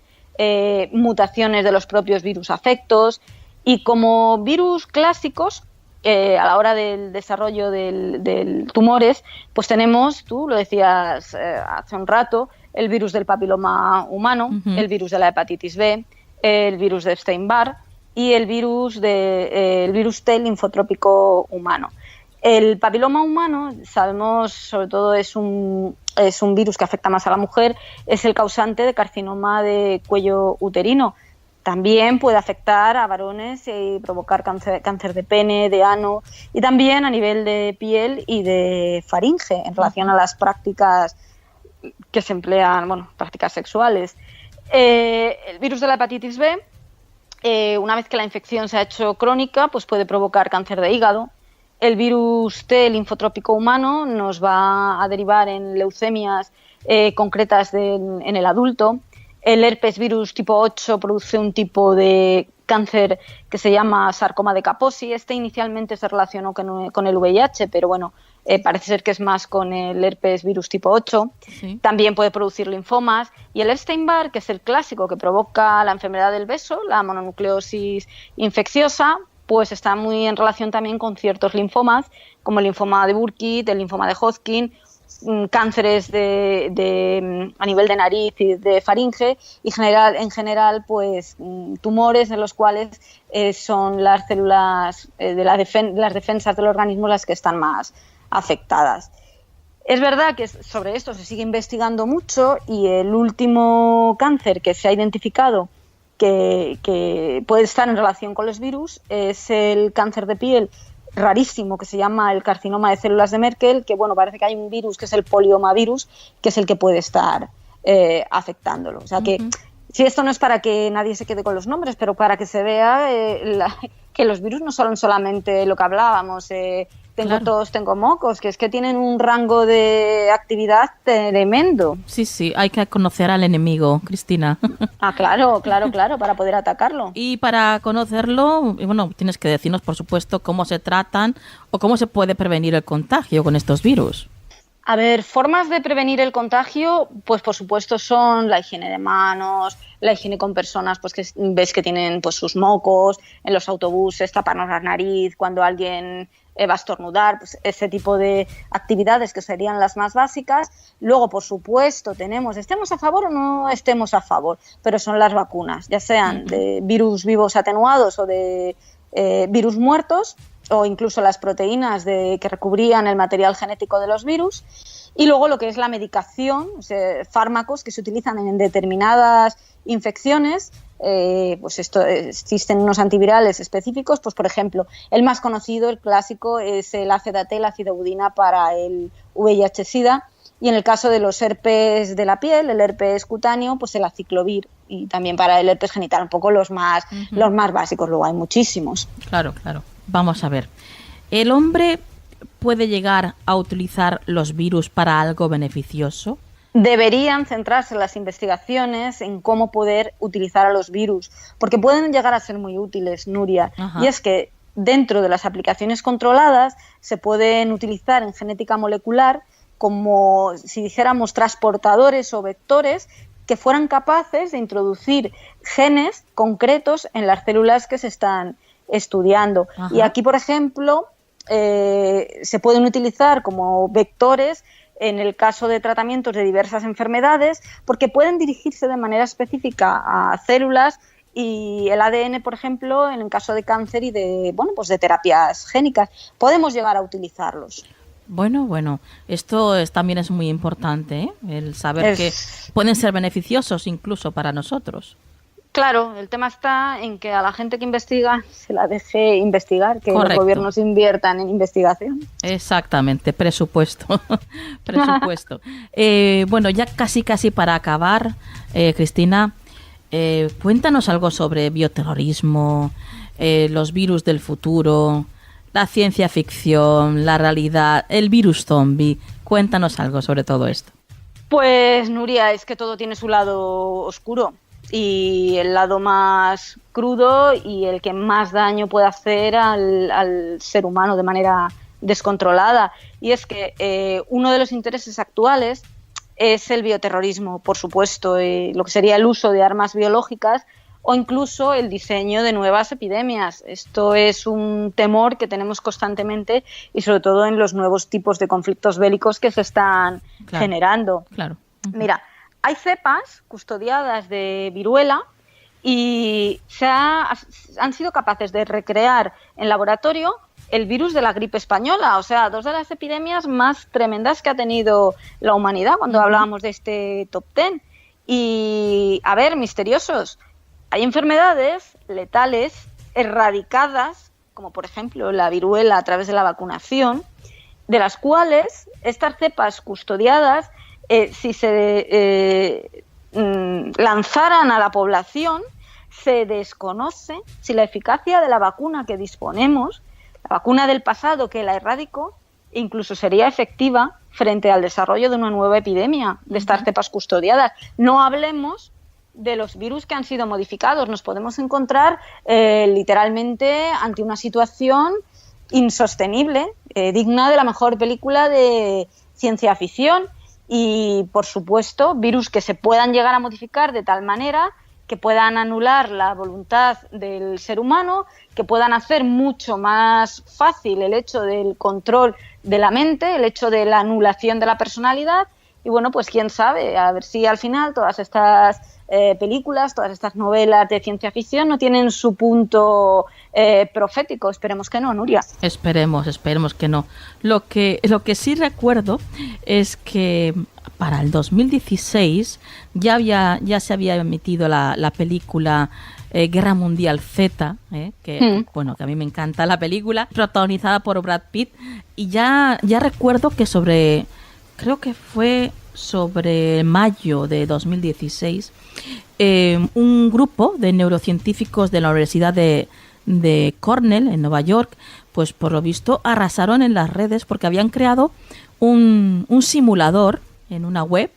mutaciones de los propios virus afectos, y como virus clásicos, a la hora del desarrollo del tumores, pues tenemos, tú lo decías hace un rato, el virus del papiloma humano, Ujú. el virus de la hepatitis B, el virus de Epstein-Barr y el virus T linfotrópico humano. El papiloma humano, sabemos, sobre todo es un virus que afecta más a la mujer, es el causante de carcinoma de cuello uterino. También puede afectar a varones y provocar cáncer de pene, de ano, y también a nivel de piel y de faringe en relación a las prácticas que se emplean, bueno, prácticas sexuales. El virus de la hepatitis B, una vez que la infección se ha hecho crónica, pues puede provocar cáncer de hígado. El virus T linfotrópico humano nos va a derivar en leucemias concretas en el adulto. El herpes virus tipo 8 produce un tipo de cáncer que se llama sarcoma de Kaposi. Este inicialmente se relacionó con el VIH, pero bueno, parece ser que es más con el herpes virus tipo 8. Sí. También puede producir linfomas. Y el Epstein-Barr, que es el clásico que provoca la enfermedad del beso, la mononucleosis infecciosa, pues está muy en relación también con ciertos linfomas, como el linfoma de Burkitt, el linfoma de Hodgkin, cánceres a nivel de nariz y de faringe, y en general pues tumores en los cuales son las células de las defensas del organismo las que están más afectadas. Es verdad que sobre esto se sigue investigando mucho, y el último cáncer que se ha identificado que puede estar en relación con los virus es el cáncer de piel rarísimo que se llama el carcinoma de células de Merkel, que bueno, parece que hay un virus que es el poliomavirus, que es el que puede estar afectándolo. O sea que, si esto no es para que nadie se quede con los nombres, pero para que se vea que los virus no son solamente lo que hablábamos, tengo Claro. tos, tengo mocos, que es que tienen un rango de actividad tremendo. Sí, sí, hay que conocer al enemigo, Cristina. Ah, claro, para poder atacarlo. Y para conocerlo, bueno, tienes que decirnos, por supuesto, cómo se tratan o cómo se puede prevenir el contagio con estos virus. A ver, formas de prevenir el contagio, pues por supuesto son la higiene de manos, la higiene con personas pues que ves que tienen pues sus mocos, en los autobuses, taparnos la nariz cuando alguien va a estornudar, pues ese tipo de actividades que serían las más básicas. Luego, por supuesto, tenemos, estemos a favor o no estemos a favor, pero son las vacunas, ya sean de virus vivos atenuados o de virus muertos, o incluso las proteínas que recubrían el material genético de los virus. Y luego lo que es la medicación, o sea, fármacos que se utilizan en determinadas infecciones. Pues existen unos antivirales específicos, pues por ejemplo, el más conocido, el clásico, es el AZT, la acidobudina para el VIH-Sida, y en el caso de los herpes de la piel, el herpes cutáneo, pues el aciclovir, y también para el herpes genital, un poco los más básicos, luego hay muchísimos. Claro, claro. Vamos a ver. ¿El hombre puede llegar a utilizar los virus para algo beneficioso? Deberían centrarse las investigaciones en cómo poder utilizar a los virus, porque pueden llegar a ser muy útiles, Nuria. Ajá. Y es que dentro de las aplicaciones controladas se pueden utilizar en genética molecular como si dijéramos transportadores o vectores que fueran capaces de introducir genes concretos en las células que se están estudiando. Ajá. Y aquí, por ejemplo, se pueden utilizar como vectores en el caso de tratamientos de diversas enfermedades, porque pueden dirigirse de manera específica a células, y el ADN, por ejemplo, en el caso de cáncer y de terapias génicas, podemos llegar a utilizarlos. Bueno, esto también es muy importante, ¿eh? El saber que pueden ser beneficiosos incluso para nosotros. Claro, el tema está en que a la gente que investiga se la deje investigar, que Correcto. los gobiernos inviertan en investigación. Exactamente, presupuesto. Presupuesto. Bueno, ya casi para acabar, Cristina, Cuéntanos algo sobre bioterrorismo, los virus del futuro, la ciencia ficción, la realidad, el virus zombie. Cuéntanos algo sobre todo esto. Pues Nuria, es que todo tiene su lado oscuro y el lado más crudo y el que más daño puede hacer al ser humano de manera descontrolada. Y es que uno de los intereses actuales es el bioterrorismo, por supuesto, lo que sería el uso de armas biológicas o incluso el diseño de nuevas epidemias. Esto es un temor que tenemos constantemente y sobre todo en los nuevos tipos de conflictos bélicos que se están generando. Claro. Mira, hay cepas custodiadas de viruela y han sido capaces de recrear en laboratorio el virus de la gripe española, o sea, 2 de las epidemias más tremendas que ha tenido la humanidad cuando hablábamos de este top 10. Y, a ver, misteriosos, hay enfermedades letales erradicadas, como por ejemplo la viruela a través de la vacunación, de las cuales estas cepas custodiadas, si se lanzaran a la población, se desconoce si la eficacia de la vacuna que disponemos, la vacuna del pasado que la erradicó, incluso sería efectiva frente al desarrollo de una nueva epidemia de estas cepas custodiadas. No hablemos de los virus que han sido modificados. Nos podemos encontrar literalmente ante una situación insostenible, digna de la mejor película de ciencia ficción y, por supuesto, virus que se puedan llegar a modificar de tal manera que puedan anular la voluntad del ser humano, que puedan hacer mucho más fácil el hecho del control de la mente, el hecho de la anulación de la personalidad. Y bueno, pues quién sabe, a ver si al final todas estas películas, todas estas novelas de ciencia ficción no tienen su punto profético. Esperemos que no, Nuria. Esperemos que no. Lo que sí recuerdo es que para el 2016 ya se había emitido la película Guerra Mundial Z, que a mí me encanta la película, protagonizada por Brad Pitt, y ya recuerdo que creo que fue sobre mayo de 2016, un grupo de neurocientíficos de la Universidad de Cornell en Nueva York, pues por lo visto arrasaron en las redes porque habían creado un simulador en una web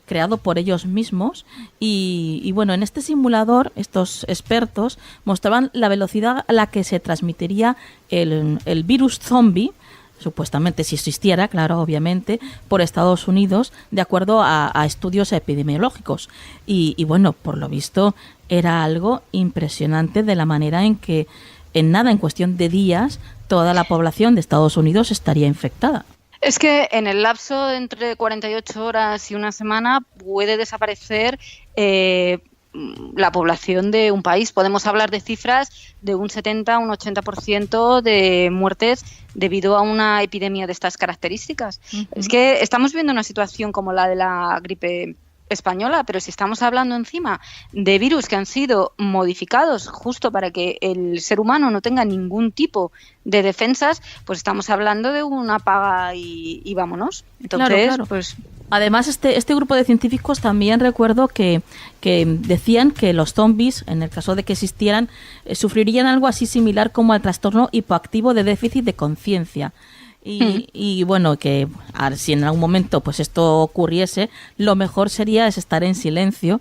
creado por ellos mismos y bueno, en este simulador estos expertos mostraban la velocidad a la que se transmitiría el virus zombie, supuestamente si existiera, claro, obviamente, por Estados Unidos, de acuerdo a estudios epidemiológicos. Y bueno, por lo visto era algo impresionante de la manera en que en cuestión de días, toda la población de Estados Unidos estaría infectada. Es que en el lapso de entre 48 horas y una semana puede desaparecer la población de un país. Podemos hablar de cifras de un 70, un 80% de muertes debido a una epidemia de estas características. Es que estamos viendo una situación como la de la gripe española, pero si estamos hablando encima de virus que han sido modificados justo para que el ser humano no tenga ningún tipo de defensas, pues estamos hablando de una apaga y vámonos. Entonces, claro. pues... Además, este grupo de científicos también recuerdo que decían que los zombies, en el caso de que existieran, sufrirían algo así similar como el trastorno hipoactivo de déficit de conciencia. Y bueno, que si en algún momento pues esto ocurriese, lo mejor sería estar en silencio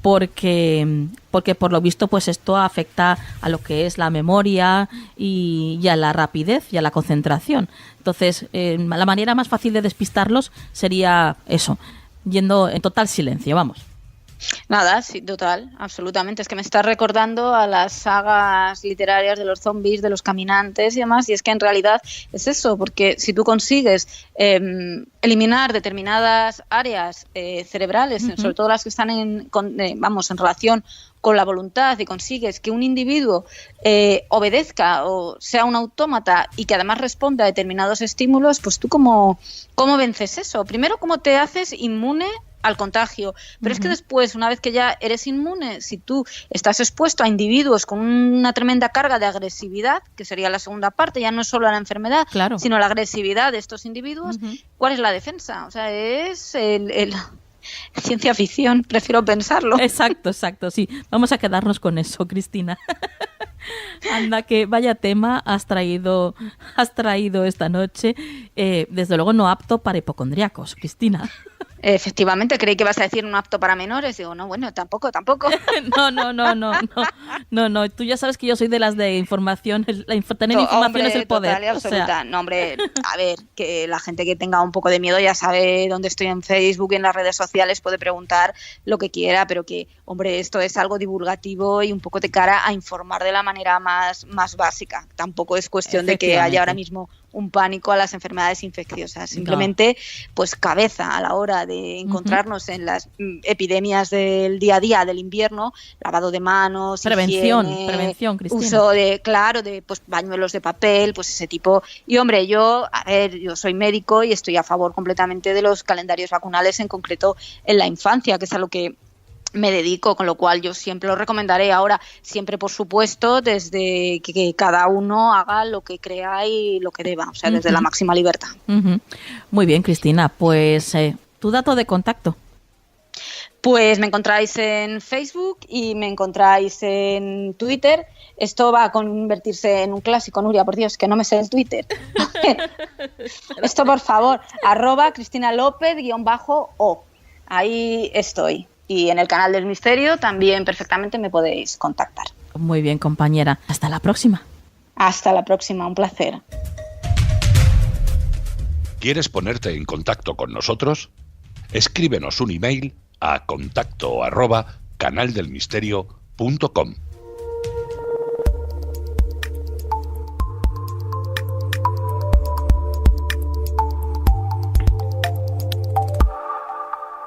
porque por lo visto pues esto afecta a lo que es la memoria y a la rapidez y a la concentración. Entonces, la manera más fácil de despistarlos sería eso, yendo en total silencio, vamos. Nada, sí, total, absolutamente. Es que me está recordando a las sagas literarias de los zombies, de los caminantes y demás, y es que en realidad es eso, porque si tú consigues eliminar determinadas áreas cerebrales, sobre todo las que están en relación con la voluntad, y consigues que un individuo obedezca o sea un autómata y que además responda a determinados estímulos, pues tú ¿cómo vences eso? Primero, ¿cómo te haces inmune al contagio? Pero es que después, una vez que ya eres inmune, si tú estás expuesto a individuos con una tremenda carga de agresividad, que sería la segunda parte, ya no es solo la enfermedad, sino la agresividad de estos individuos, ¿cuál es la defensa? O sea, es ciencia ficción, prefiero pensarlo. Exacto, sí. Vamos a quedarnos con eso, Cristina. Anda, que vaya tema has traído esta noche. Desde luego no apto para hipocondríacos, Cristina. Efectivamente, creí que ibas a decir no apto para menores. Digo, no, bueno, tampoco. No. Tú ya sabes que yo soy de las de información. Tener información hombre, es el poder. Total y absoluta. No, hombre, a ver, que la gente que tenga un poco de miedo ya sabe dónde estoy en Facebook y en las redes sociales, puede preguntar lo que quiera, pero que, hombre, esto es algo divulgativo y un poco de cara a informar de la manera más básica. Tampoco es cuestión de que haya ahora mismo un pánico a las enfermedades infecciosas. Simplemente, pues cabeza a la hora de encontrarnos en las epidemias del día a día, del invierno, lavado de manos, prevención, Cristina. Uso de pues pañuelos de papel, pues ese tipo. Y hombre, yo soy médico y estoy a favor completamente de los calendarios vacunales, en concreto en la infancia, que es a lo que me dedico, con lo cual yo siempre lo recomendaré. Ahora, siempre por supuesto, desde que cada uno haga lo que crea y lo que deba, o sea, desde la máxima libertad. Muy bien, Cristina, pues tu dato de contacto. Pues me encontráis en Facebook y me encontráis en Twitter. Esto va a convertirse en un clásico, Nuria, por Dios, que no me sé el Twitter. Esto, por favor, @CristinaLópez_o. Ahí estoy. Y en el canal del Misterio también perfectamente me podéis contactar. Muy bien, compañera. Hasta la próxima. Hasta la próxima, un placer. ¿Quieres ponerte en contacto con nosotros? Escríbenos un email a contacto@canaldelmisterio.com.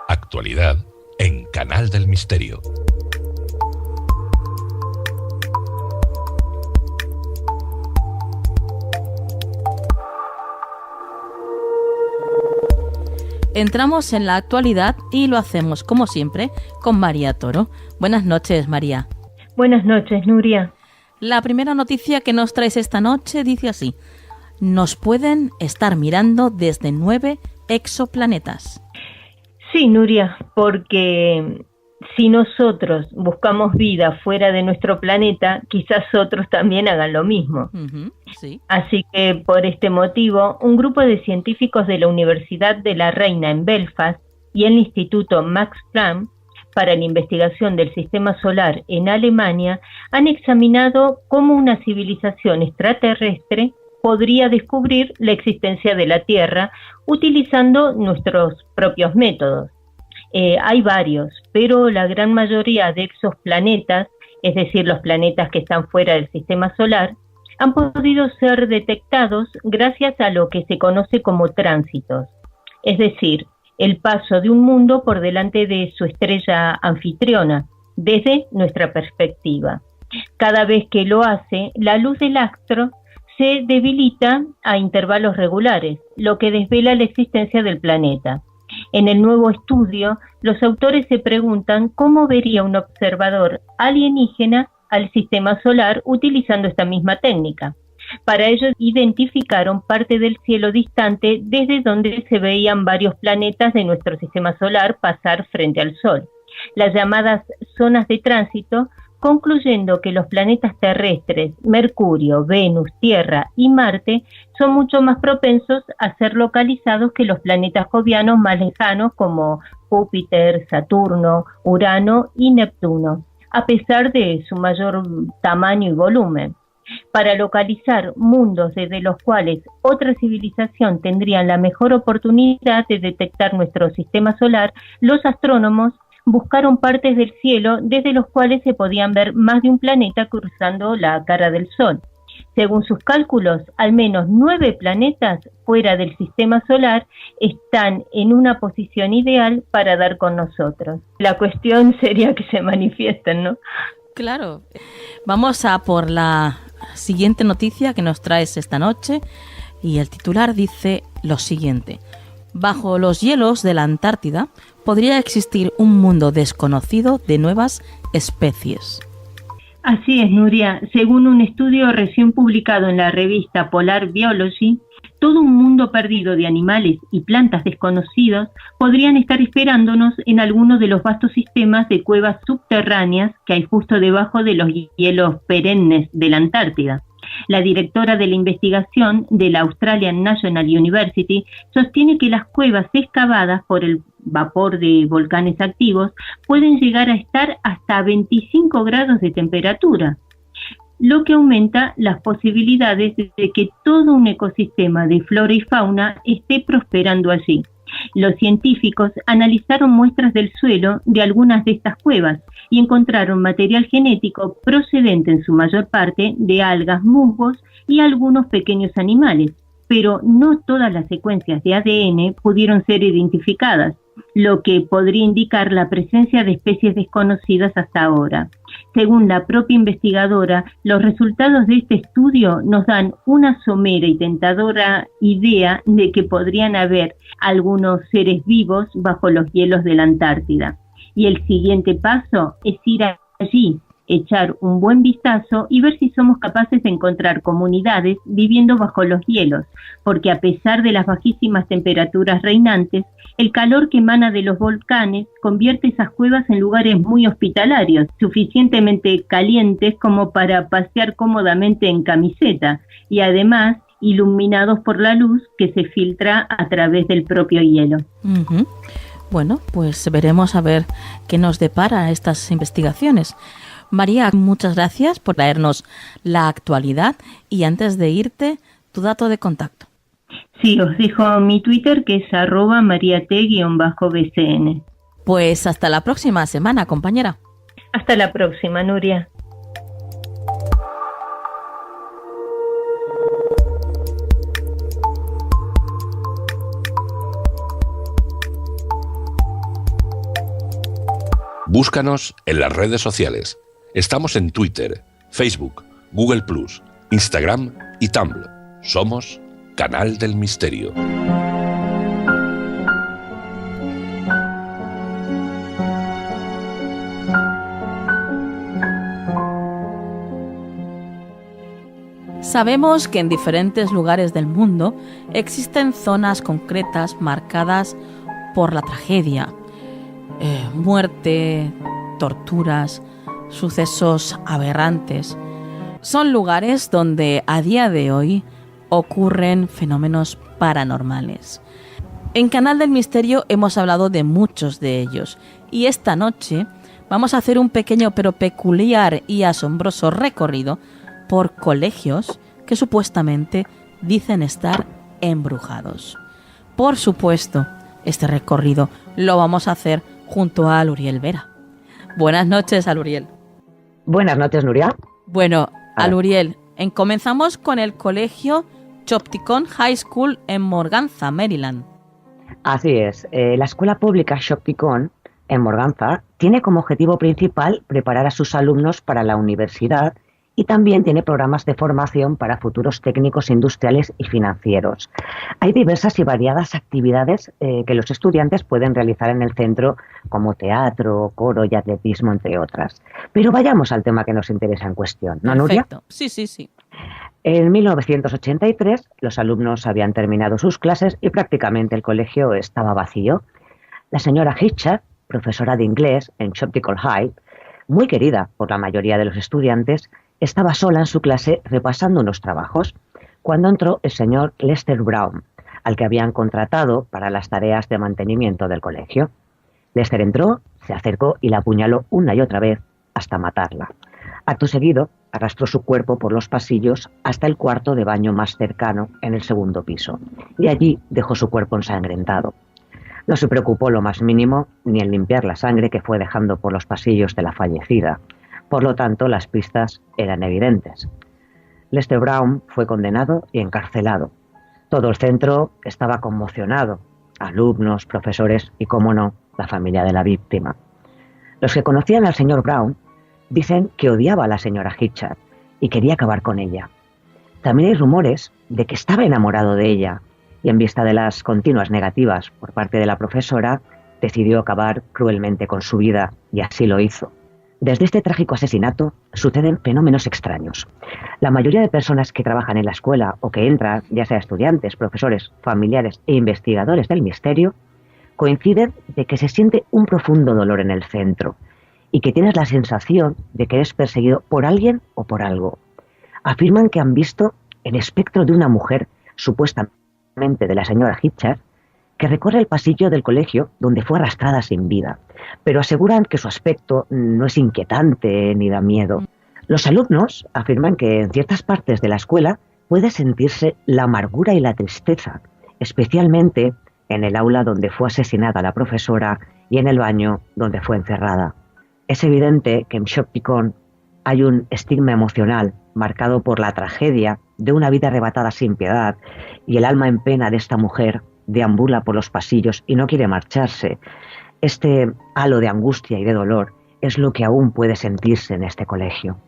Actualidad en Canal del Misterio. Entramos en la actualidad y lo hacemos, como siempre, con María Toro. Buenas noches, María. Buenas noches, Nuria. La primera noticia que nos traes esta noche dice así: nos pueden estar mirando desde 9 exoplanetas. Sí, Nuria, porque si nosotros buscamos vida fuera de nuestro planeta, quizás otros también hagan lo mismo. Sí. Así que, por este motivo, un grupo de científicos de la Universidad de la Reina en Belfast y el Instituto Max Planck para la investigación del Sistema Solar en Alemania han examinado cómo una civilización extraterrestre podría descubrir la existencia de la Tierra utilizando nuestros propios métodos. Hay varios, pero la gran mayoría de exoplanetas, es decir, los planetas que están fuera del Sistema Solar, han podido ser detectados gracias a lo que se conoce como tránsitos, es decir, el paso de un mundo por delante de su estrella anfitriona, desde nuestra perspectiva. Cada vez que lo hace, la luz del astro se debilita a intervalos regulares, lo que desvela la existencia del planeta. En el nuevo estudio, los autores se preguntan cómo vería un observador alienígena al sistema solar utilizando esta misma técnica. Para ello identificaron parte del cielo distante desde donde se veían varios planetas de nuestro sistema solar pasar frente al Sol, las llamadas zonas de tránsito, concluyendo que los planetas terrestres, Mercurio, Venus, Tierra y Marte, son mucho más propensos a ser localizados que los planetas jovianos más lejanos como Júpiter, Saturno, Urano y Neptuno, a pesar de su mayor tamaño y volumen. Para localizar mundos desde los cuales otra civilización tendría la mejor oportunidad de detectar nuestro sistema solar, los astrónomos buscaron partes del cielo desde los cuales se podían ver más de un planeta cruzando la cara del Sol. Según sus cálculos, al menos 9 planetas fuera del sistema solar están en una posición ideal para dar con nosotros. La cuestión sería que se manifiesten, ¿no? Claro. Vamos a por la siguiente noticia que nos traes esta noche y el titular dice lo siguiente: bajo los hielos de la Antártida podría existir un mundo desconocido de nuevas especies. Así es, Nuria. Según un estudio recién publicado en la revista Polar Biology, todo un mundo perdido de animales y plantas desconocidos podrían estar esperándonos en algunos de los vastos sistemas de cuevas subterráneas que hay justo debajo de los hielos perennes de la Antártida. La directora de la investigación de la Australian National University sostiene que las cuevas excavadas por el vapor de volcanes activos pueden llegar a estar hasta 25 grados de temperatura, lo que aumenta las posibilidades de que todo un ecosistema de flora y fauna esté prosperando allí. Los científicos analizaron muestras del suelo de algunas de estas cuevas y encontraron material genético procedente en su mayor parte de algas, musgos y algunos pequeños animales, pero no todas las secuencias de ADN pudieron ser identificadas, lo que podría indicar la presencia de especies desconocidas hasta ahora. Según la propia investigadora, los resultados de este estudio nos dan una somera y tentadora idea de que podrían haber algunos seres vivos bajo los hielos de la Antártida. Y el siguiente paso es ir allí, echar un buen vistazo y ver si somos capaces de encontrar comunidades viviendo bajo los hielos, porque a pesar de las bajísimas temperaturas reinantes, el calor que emana de los volcanes convierte esas cuevas en lugares muy hospitalarios, suficientemente calientes como para pasear cómodamente en camiseta y además iluminados por la luz que se filtra a través del propio hielo. Uh-huh. Bueno, pues veremos a ver qué nos depara estas investigaciones. María, muchas gracias por traernos la actualidad y antes de irte, tu dato de contacto. Sí, os dejo mi Twitter que es @mariate_bcn. Pues hasta la próxima semana, compañera. Hasta la próxima, Nuria. Búscanos en las redes sociales. Estamos en Twitter, Facebook, Google+, Instagram y Tumblr. Somos Canal del Misterio. Sabemos que en diferentes lugares del mundo existen zonas concretas marcadas por la tragedia, muerte, torturas, sucesos aberrantes. Son lugares donde a día de hoy ocurren fenómenos paranormales. En Canal del Misterio hemos hablado de muchos de ellos y esta noche vamos a hacer un pequeño pero peculiar y asombroso recorrido por colegios que supuestamente dicen estar embrujados. Por supuesto, este recorrido lo vamos a hacer junto a Aluriel Vera. Buenas noches, Aluriel. Buenas noches, Nuria. Bueno, Aluriel, comenzamos con el colegio Shopticon High School en Morganza, Maryland. Así es. La escuela pública Shopticon en Morganza tiene como objetivo principal preparar a sus alumnos para la universidad y también tiene programas de formación para futuros técnicos industriales y financieros. Hay diversas y variadas actividades que los estudiantes pueden realizar en el centro, como teatro, coro y atletismo, entre otras. Pero vayamos al tema que nos interesa en cuestión, ¿no, Nuria? Perfecto. Sí. En 1983, los alumnos habían terminado sus clases y prácticamente el colegio estaba vacío. La señora Hitchard, profesora de inglés en Shopticon High, muy querida por la mayoría de los estudiantes, estaba sola en su clase repasando unos trabajos cuando entró el señor Lester Brown, al que habían contratado para las tareas de mantenimiento del colegio. Lester entró, se acercó y la apuñaló una y otra vez hasta matarla. Acto seguido, arrastró su cuerpo por los pasillos hasta el cuarto de baño más cercano en el segundo piso y allí dejó su cuerpo ensangrentado. No se preocupó lo más mínimo ni en limpiar la sangre que fue dejando por los pasillos de la fallecida. Por lo tanto, las pistas eran evidentes. Lester Brown fue condenado y encarcelado. Todo el centro estaba conmocionado. Alumnos, profesores y, cómo no, la familia de la víctima. Los que conocían al señor Brown dicen que odiaba a la señora Hitchard y quería acabar con ella. También hay rumores de que estaba enamorado de ella y, en vista de las continuas negativas por parte de la profesora, decidió acabar cruelmente con su vida y así lo hizo. Desde este trágico asesinato suceden fenómenos extraños. La mayoría de personas que trabajan en la escuela o que entran, ya sea estudiantes, profesores, familiares e investigadores del misterio, coinciden de que se siente un profundo dolor en el centro y que tienes la sensación de que eres perseguido por alguien o por algo. Afirman que han visto el espectro de una mujer, supuestamente de la señora Hitchard, que recorre el pasillo del colegio donde fue arrastrada sin vida, pero aseguran que su aspecto no es inquietante ni da miedo. Los alumnos afirman que en ciertas partes de la escuela puede sentirse la amargura y la tristeza, especialmente en el aula donde fue asesinada la profesora y en el baño donde fue encerrada. Es evidente que en Shopticon hay un estigma emocional marcado por la tragedia de una vida arrebatada sin piedad, y el alma en pena de esta mujer deambula por los pasillos y no quiere marcharse. Este halo de angustia y de dolor es lo que aún puede sentirse en este colegio.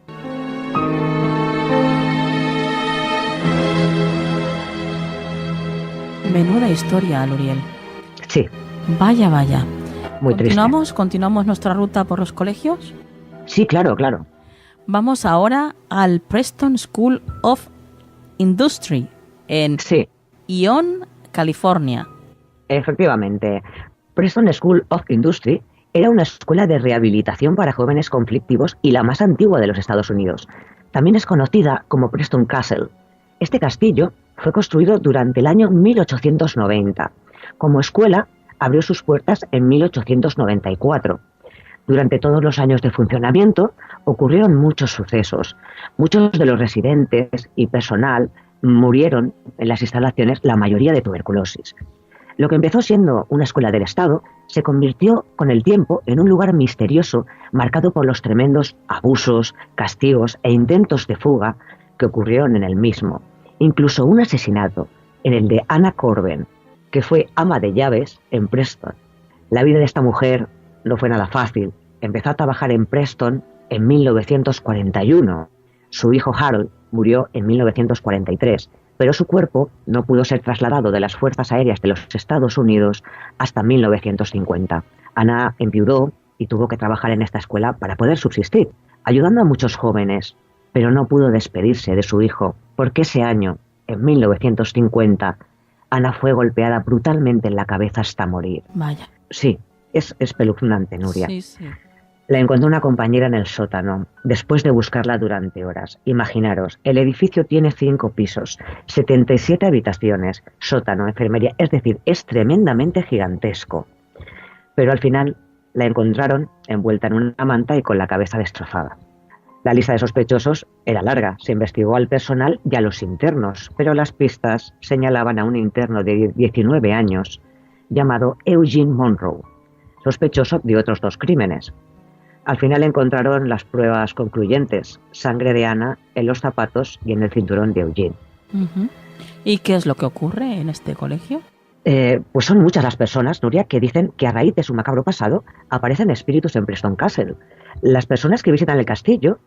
Menuda historia, Luriel. Sí. Vaya, vaya. Muy triste. ¿Continuamos nuestra ruta por los colegios? Sí, claro, claro. Vamos ahora al Preston School of Industry en Ione, California. Efectivamente. Preston School of Industry era una escuela de rehabilitación para jóvenes conflictivos y la más antigua de los Estados Unidos. También es conocida como Preston Castle. Este castillo fue construido durante el año 1890. Como escuela, abrió sus puertas en 1894. Durante todos los años de funcionamiento ocurrieron muchos sucesos. Muchos de los residentes y personal murieron en las instalaciones, la mayoría de tuberculosis. Lo que empezó siendo una escuela del Estado se convirtió con el tiempo en un lugar misterioso marcado por los tremendos abusos, castigos e intentos de fuga que ocurrieron en el mismo. Incluso un asesinato, en el de Anna Corben, que fue ama de llaves en Preston. La vida de esta mujer no fue nada fácil. Empezó a trabajar en Preston en 1941. Su hijo Harold murió en 1943, pero su cuerpo no pudo ser trasladado de las Fuerzas Aéreas de los Estados Unidos hasta 1950. Anna enviudó y tuvo que trabajar en esta escuela para poder subsistir, ayudando a muchos jóvenes, pero no pudo despedirse de su hijo, porque ese año, en 1950, Anna fue golpeada brutalmente en la cabeza hasta morir. Vaya. Sí, es espeluznante, Nuria. Sí, sí. La encontró una compañera en el sótano, después de buscarla durante horas. Imaginaros, el edificio tiene 5 pisos, 77 habitaciones, sótano, enfermería, es decir, es tremendamente gigantesco. Pero al final la encontraron envuelta en una manta y con la cabeza destrozada. La lista de sospechosos era larga, se investigó al personal y a los internos, pero las pistas señalaban a un interno de 19 años llamado Eugene Monroe, sospechoso de otros 2 crímenes. Al final encontraron las pruebas concluyentes, sangre de Anna en los zapatos y en el cinturón de Eugene. Uh-huh. ¿Y qué es lo que ocurre en este colegio? Pues son muchas las personas, Nuria, que dicen que a raíz de su macabro pasado aparecen espíritus en Preston Castle. Las personas que visitan el castillo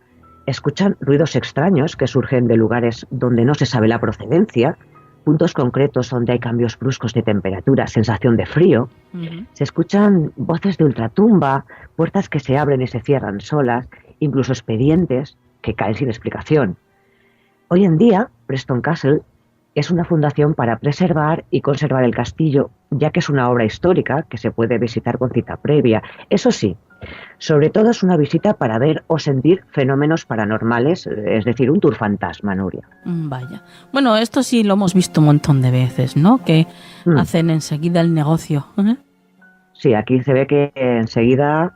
escuchan ruidos extraños que surgen de lugares donde no se sabe la procedencia, puntos concretos donde hay cambios bruscos de temperatura, sensación de frío. Uh-huh. Se escuchan voces de ultratumba, puertas que se abren y se cierran solas, incluso expedientes que caen sin explicación. Hoy en día, Preston Castle es una fundación para preservar y conservar el castillo, ya que es una obra histórica que se puede visitar con cita previa. Eso sí, sobre todo es una visita para ver o sentir fenómenos paranormales, es decir, un tour fantasma, Nuria. Vaya. Bueno, esto sí lo hemos visto un montón de veces, ¿no? Que hacen enseguida el negocio. Sí, aquí se ve que enseguida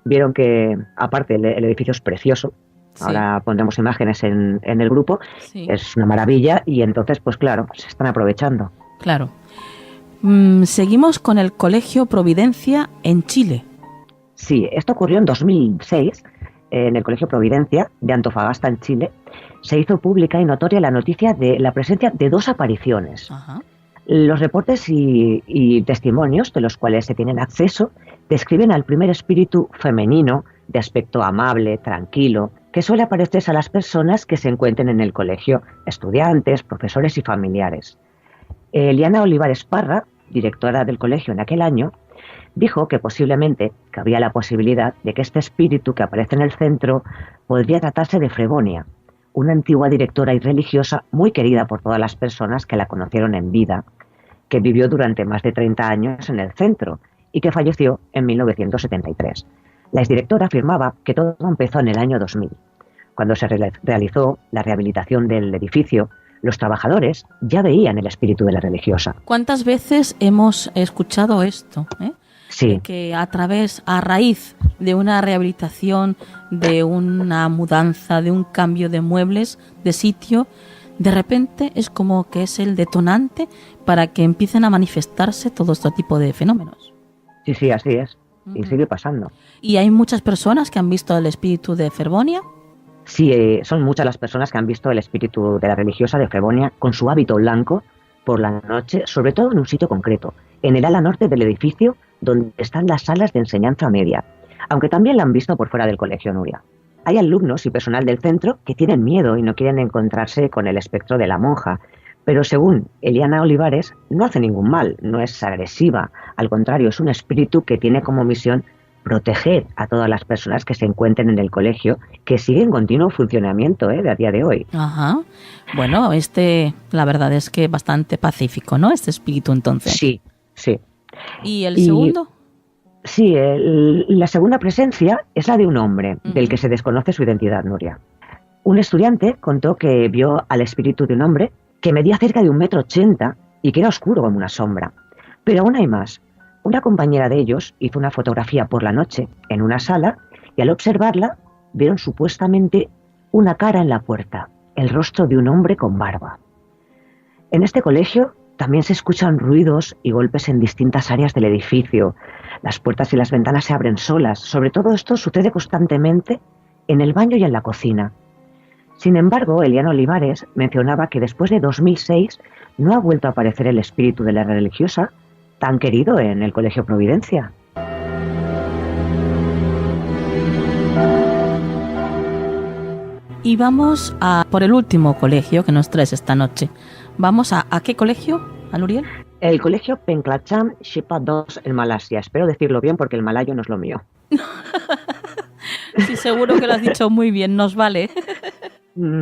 vieron que, aparte, el edificio es precioso. Sí. Ahora pondremos imágenes en el grupo. Sí. Es una maravilla y entonces, pues claro, se están aprovechando. Claro. Seguimos con el Colegio Providencia en Chile. Sí, esto ocurrió en 2006 en el Colegio Providencia de Antofagasta, en Chile. Se hizo pública y notoria la noticia de la presencia de 2 apariciones. Ajá. Los reportes y testimonios de los cuales se tienen acceso describen al primer espíritu femenino de aspecto amable, tranquilo, que suele aparecerse a las personas que se encuentren en el colegio, estudiantes, profesores y familiares. Eliana Olivares Parra, directora del colegio en aquel año, Dijo que posiblemente cabía la posibilidad de que este espíritu que aparece en el centro podría tratarse de Frebonia, una antigua directora y religiosa muy querida por todas las personas que la conocieron en vida, que vivió durante más de 30 años en el centro y que falleció en 1973. La exdirectora afirmaba que todo empezó en el año 2000. Cuando se realizó la rehabilitación del edificio, los trabajadores ya veían el espíritu de la religiosa. ¿Cuántas veces hemos escuchado esto? Sí. Que a raíz de una rehabilitación, de una mudanza, de un cambio de muebles, de sitio, de repente es como que es el detonante para que empiecen a manifestarse todo este tipo de fenómenos. Sí, así es. Y sigue pasando. ¿Y hay muchas personas que han visto el espíritu de Frebonia? Sí, son muchas las personas que han visto el espíritu de la religiosa de Frebonia con su hábito blanco por la noche, sobre todo en un sitio concreto, en el ala norte del edificio donde están las salas de enseñanza media, aunque también la han visto por fuera del colegio, Nuria. Hay alumnos y personal del centro que tienen miedo y no quieren encontrarse con el espectro de la monja, pero según Eliana Olivares, no hace ningún mal, no es agresiva, al contrario, es un espíritu que tiene como misión proteger a todas las personas que se encuentren en el colegio, que sigue en continuo funcionamiento de a día de hoy. Ajá. Bueno, la verdad es que bastante pacífico, ¿no? Este espíritu, entonces. Sí. ¿Y el segundo? Sí, la segunda presencia es la de un hombre, del que se desconoce su identidad, Nuria. Un estudiante contó que vio al espíritu de un hombre que medía cerca de 1,80 m y que era oscuro como una sombra. Pero aún hay más. Una compañera de ellos hizo una fotografía por la noche en una sala y al observarla vieron supuestamente una cara en la puerta, el rostro de un hombre con barba. En este colegio también se escuchan ruidos y golpes en distintas áreas del edificio. Las puertas y las ventanas se abren solas. Sobre todo esto sucede constantemente en el baño y en la cocina. Sin embargo, Eliana Olivares mencionaba que después de 2006 no ha vuelto a aparecer el espíritu de la religiosa tan querido en el Colegio Providencia. Y vamos a por el último colegio que nos traes esta noche. ¿Vamos a qué colegio, Aluriel? El colegio Penklacham Shipa II en Malasia. Espero decirlo bien porque el malayo no es lo mío. Sí, seguro que lo has dicho muy bien, nos vale.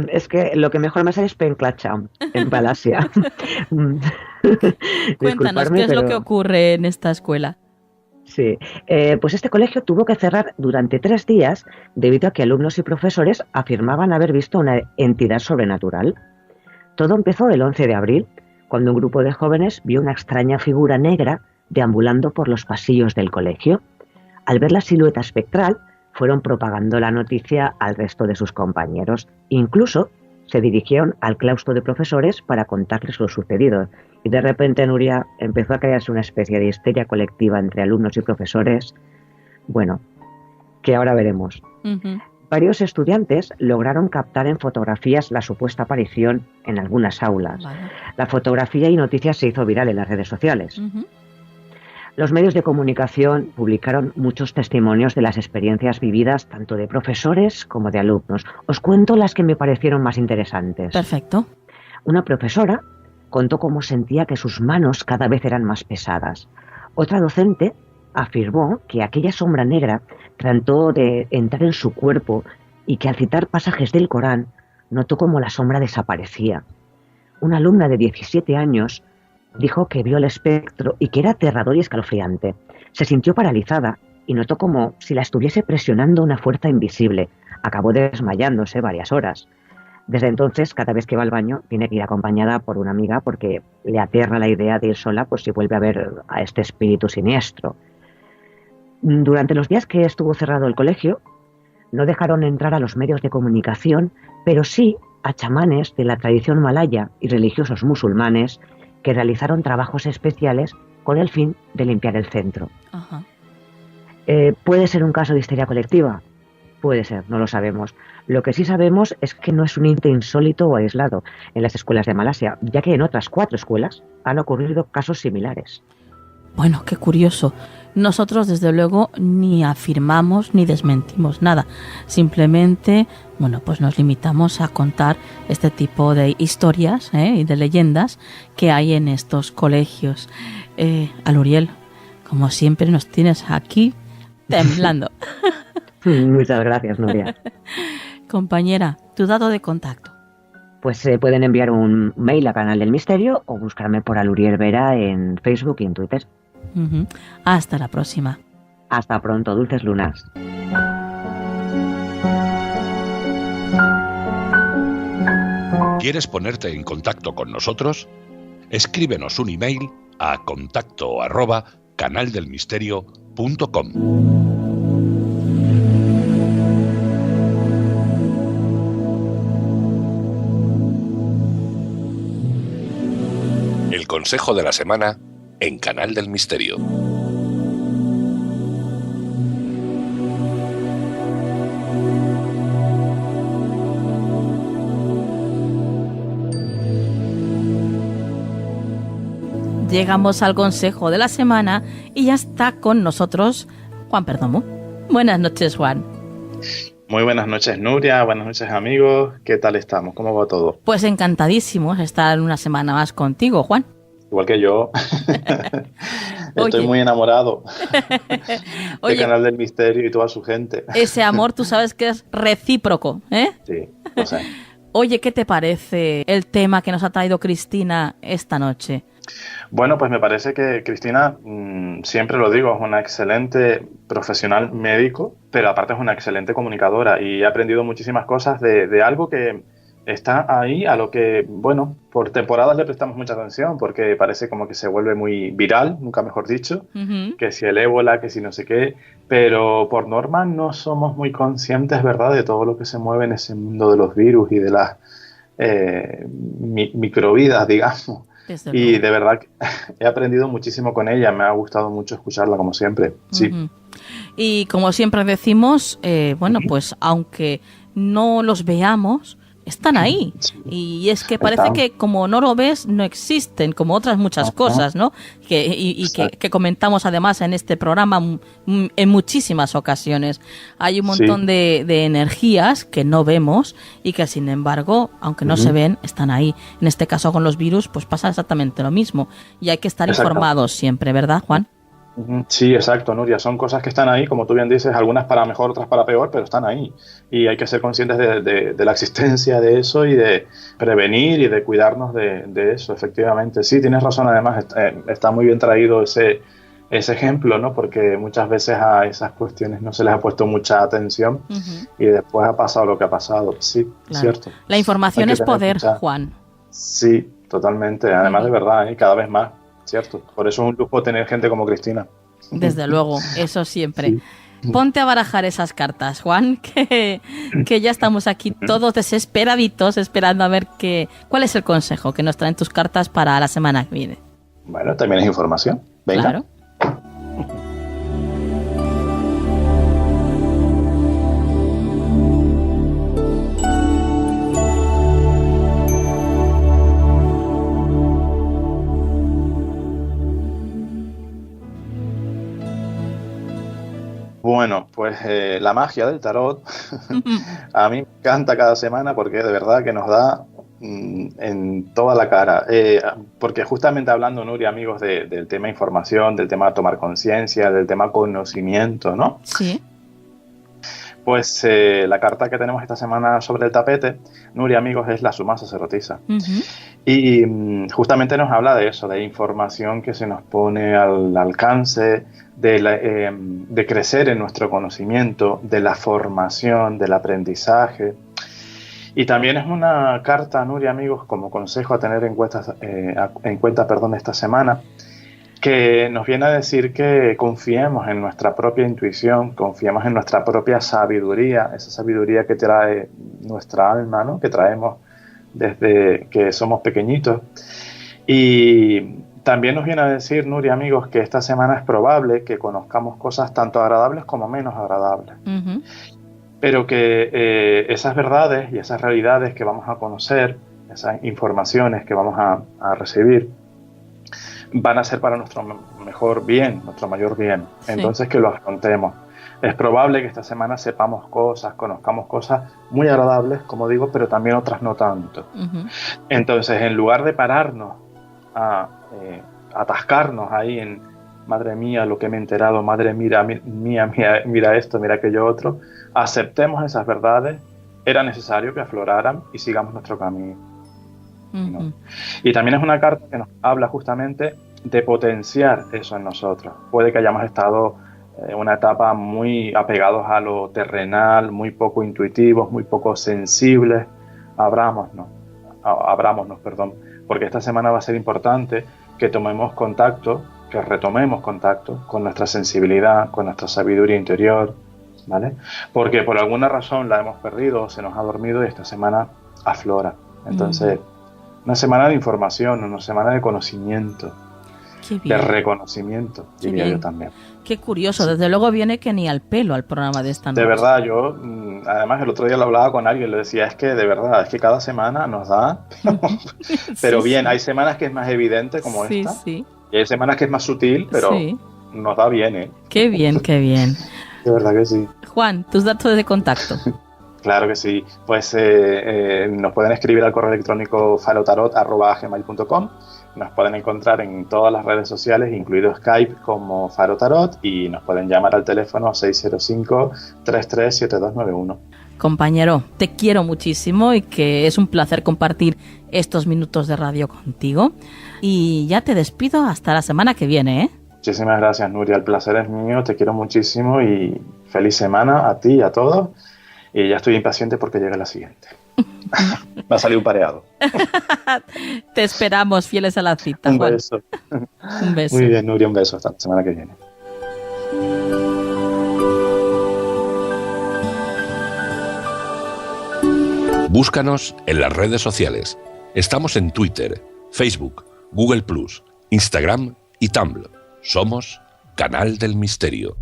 Es que lo que mejor me sale es Penklacham, en Malasia. Cuéntanos, ¿qué es lo que ocurre en esta escuela? Sí, pues este colegio tuvo que cerrar durante 3 días debido a que alumnos y profesores afirmaban haber visto una entidad sobrenatural. Todo empezó el 11 de abril, cuando un grupo de jóvenes vio una extraña figura negra deambulando por los pasillos del colegio. Al ver la silueta espectral, fueron propagando la noticia al resto de sus compañeros. Incluso se dirigieron al claustro de profesores para contarles lo sucedido. Y de repente, Nuria, empezó a crearse una especie de histeria colectiva entre alumnos y profesores. Bueno, que ahora veremos. Varios estudiantes lograron captar en fotografías la supuesta aparición en algunas aulas. Vale. La fotografía y noticias se hizo viral en las redes sociales. Los medios de comunicación publicaron muchos testimonios de las experiencias vividas tanto de profesores como de alumnos. Os cuento las que me parecieron más interesantes. Perfecto. Una profesora contó cómo sentía que sus manos cada vez eran más pesadas. Otra docente afirmó que aquella sombra negra trató de entrar en su cuerpo y que al citar pasajes del Corán notó cómo la sombra desaparecía. Una alumna de 17 años dijo que vio el espectro y que era aterrador y escalofriante. Se sintió paralizada y notó como si la estuviese presionando una fuerza invisible. Acabó desmayándose varias horas. Desde entonces, cada vez que va al baño, tiene que ir acompañada por una amiga porque le aterra la idea de ir sola pues si vuelve a ver a este espíritu siniestro. Durante los días que estuvo cerrado el colegio, no dejaron entrar a los medios de comunicación, pero sí a chamanes de la tradición malaya y religiosos musulmanes que realizaron trabajos especiales con el fin de limpiar el centro. Ajá. ¿Puede ser un caso de histeria colectiva? Puede ser, no lo sabemos. Lo que sí sabemos es que no es un ente insólito o aislado en las escuelas de Malasia, ya que en otras 4 escuelas han ocurrido casos similares. Bueno, qué curioso. Nosotros, desde luego, ni afirmamos ni desmentimos nada. Simplemente, bueno, pues nos limitamos a contar este tipo de historias y de leyendas que hay en estos colegios. Aluriel, Como siempre nos tienes aquí temblando. Muchas gracias, Nuria. Compañera, tu dato de contacto. Pues pueden enviar un mail a Canal del Misterio o buscarme por Aluriel Vera en Facebook y en Twitter. Hasta la próxima. Hasta pronto, dulces lunas. ¿Quieres ponerte en contacto con nosotros? Escríbenos un email a contacto@canaldelmisterio.com. El consejo de la semana en Canal del Misterio. Llegamos al consejo de la semana y ya está con nosotros Juan Perdomo. Buenas noches, Juan. Muy buenas noches, Nuria. Buenas noches, amigos. ¿Qué tal estamos? ¿Cómo va todo? Pues encantadísimos estar una semana más contigo, Juan. Igual que yo. Estoy muy enamorado del Canal del Misterio y toda su gente. Ese amor, tú sabes que es recíproco, ¿eh? Sí, lo sé. Oye, ¿qué te parece el tema que nos ha traído Cristina esta noche? Bueno, pues me parece que Cristina, siempre lo digo, es una excelente profesional médico, pero aparte es una excelente comunicadora y he aprendido muchísimas cosas de algo que está ahí, a lo que, bueno, por temporadas le prestamos mucha atención porque parece como que se vuelve muy viral, nunca mejor dicho, que si el ébola, que si no sé qué, pero por norma no somos muy conscientes, ¿verdad?, de todo lo que se mueve en ese mundo de los virus y de las microvidas, digamos. Y de verdad que he aprendido muchísimo con ella, me ha gustado mucho escucharla como siempre. Sí. Y como siempre decimos, bueno, pues aunque no los veamos, están ahí. Y es que parece que como no lo ves, no existen, como otras muchas cosas, ¿no? Que comentamos además en este programa en muchísimas ocasiones. Hay un montón de energías que no vemos y que sin embargo, aunque no se ven, están ahí. En este caso con los virus, pues pasa exactamente lo mismo. Y hay que estar informados siempre, ¿verdad, Juan? Sí, exacto, Nuria. Son cosas que están ahí, como tú bien dices, algunas para mejor, otras para peor, pero están ahí. Y hay que ser conscientes de la existencia de eso y de prevenir y de cuidarnos de eso, efectivamente. Sí, tienes razón, además está muy bien traído ese ejemplo, ¿no? Porque muchas veces a esas cuestiones no se les ha puesto mucha atención y después ha pasado lo que ha pasado. Sí, claro. Cierto. La información es poder, Juan. Sí, totalmente. Además, de verdad, cada vez más. Cierto, por eso es un lujo tener gente como Cristina. Desde luego, eso siempre. Sí. Ponte a barajar esas cartas, Juan, que ya estamos aquí todos desesperaditos esperando a ver cuál es el consejo que nos traen tus cartas para la semana que viene. Bueno, también es información. Venga. Claro. Bueno, pues la magia del tarot a mí me encanta cada semana porque de verdad que nos da en toda la cara. Porque justamente hablando, Nuria, amigos, del tema información, del tema tomar conciencia, del tema conocimiento, ¿no? Sí. Pues la carta que tenemos esta semana sobre el tapete, Nuria, amigos, es la suma sacerdotisa. Y justamente nos habla de eso, de información que se nos pone al alcance, de crecer en nuestro conocimiento, de la formación, del aprendizaje. Y también es una carta, Nuria, amigos, como consejo a tener en cuenta esta semana, que nos viene a decir que confiemos en nuestra propia intuición, confiemos en nuestra propia sabiduría, esa sabiduría que trae nuestra alma, ¿no? Que traemos desde que somos pequeñitos. Y también nos viene a decir, Nuria, amigos, que esta semana es probable que conozcamos cosas tanto agradables como menos agradables. Pero que esas verdades y esas realidades que vamos a conocer, esas informaciones que vamos a recibir, van a ser para nuestro mejor bien, nuestro mayor bien. Sí. Entonces que lo afrontemos. Es probable que esta semana sepamos cosas, conozcamos cosas muy agradables, como digo, pero también otras no tanto. Entonces, en lugar de pararnos a atascarnos ahí madre mía, lo que me he enterado, madre mía, mira esto, mira aquello otro. Aceptemos esas verdades, era necesario que afloraran y sigamos nuestro camino, ¿no? Y también es una carta que nos habla justamente de potenciar eso en nosotros. Puede que hayamos estado en una etapa muy apegados a lo terrenal, muy poco intuitivos, muy poco sensibles. Abrámonos, porque esta semana va a ser importante que tomemos contacto, que retomemos contacto con nuestra sensibilidad, con nuestra sabiduría interior, ¿vale? Porque por alguna razón la hemos perdido, se nos ha dormido y esta semana aflora. Entonces, una semana de información, una semana de conocimiento, de reconocimiento, diría yo también. Qué curioso, desde luego viene que ni al pelo al programa de esta noche. De verdad, yo, además el otro día lo hablaba con alguien, le decía, es que de verdad, es que cada semana nos da, pero sí, bien, sí. Hay semanas que es más evidente como sí, esta, sí. y hay semanas que es más sutil, pero sí. nos da bien, ¿eh? Qué bien, qué bien. De verdad que sí. Juan, tus datos de contacto. Claro que sí, pues nos pueden escribir al correo electrónico farotarot@gmail.com. Nos pueden encontrar en todas las redes sociales, incluido Skype, como Faro Tarot, y nos pueden llamar al teléfono 605-337291. Compañero, te quiero muchísimo y que es un placer compartir estos minutos de radio contigo. Y ya te despido hasta la semana que viene, ¿eh? Muchísimas gracias, Nuria. El placer es mío, te quiero muchísimo y feliz semana a ti y a todos. Y ya estoy impaciente porque llegue la siguiente. Me ha salido un pareado. Te esperamos, fieles a la cita. Un Juan. beso. Un beso. Muy bien, Nuria, un beso. Hasta la semana que viene. Búscanos en las redes sociales. Estamos en Twitter, Facebook, Google+, Instagram y Tumblr. Somos Canal del Misterio.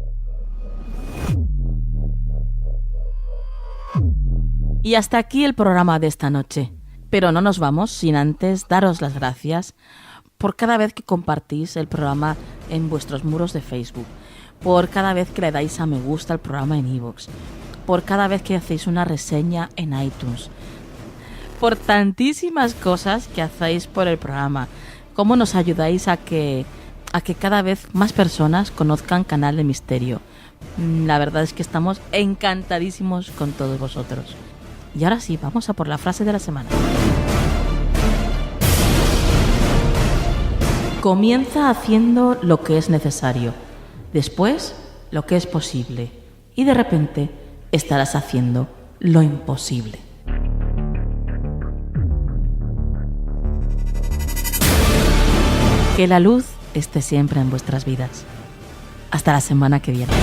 Y hasta aquí el programa de esta noche. Pero no nos vamos sin antes daros las gracias por cada vez que compartís el programa en vuestros muros de Facebook, por cada vez que le dais a me gusta al programa en iVoox, por cada vez que hacéis una reseña en iTunes, por tantísimas cosas que hacéis por el programa, cómo nos ayudáis a que cada vez más personas conozcan Canal de Misterio. La verdad es que estamos encantadísimos con todos vosotros. Y ahora sí, vamos a por la frase de la semana. Comienza haciendo lo que es necesario, después lo que es posible, y de repente estarás haciendo lo imposible. Que la luz esté siempre en vuestras vidas. Hasta la semana que viene.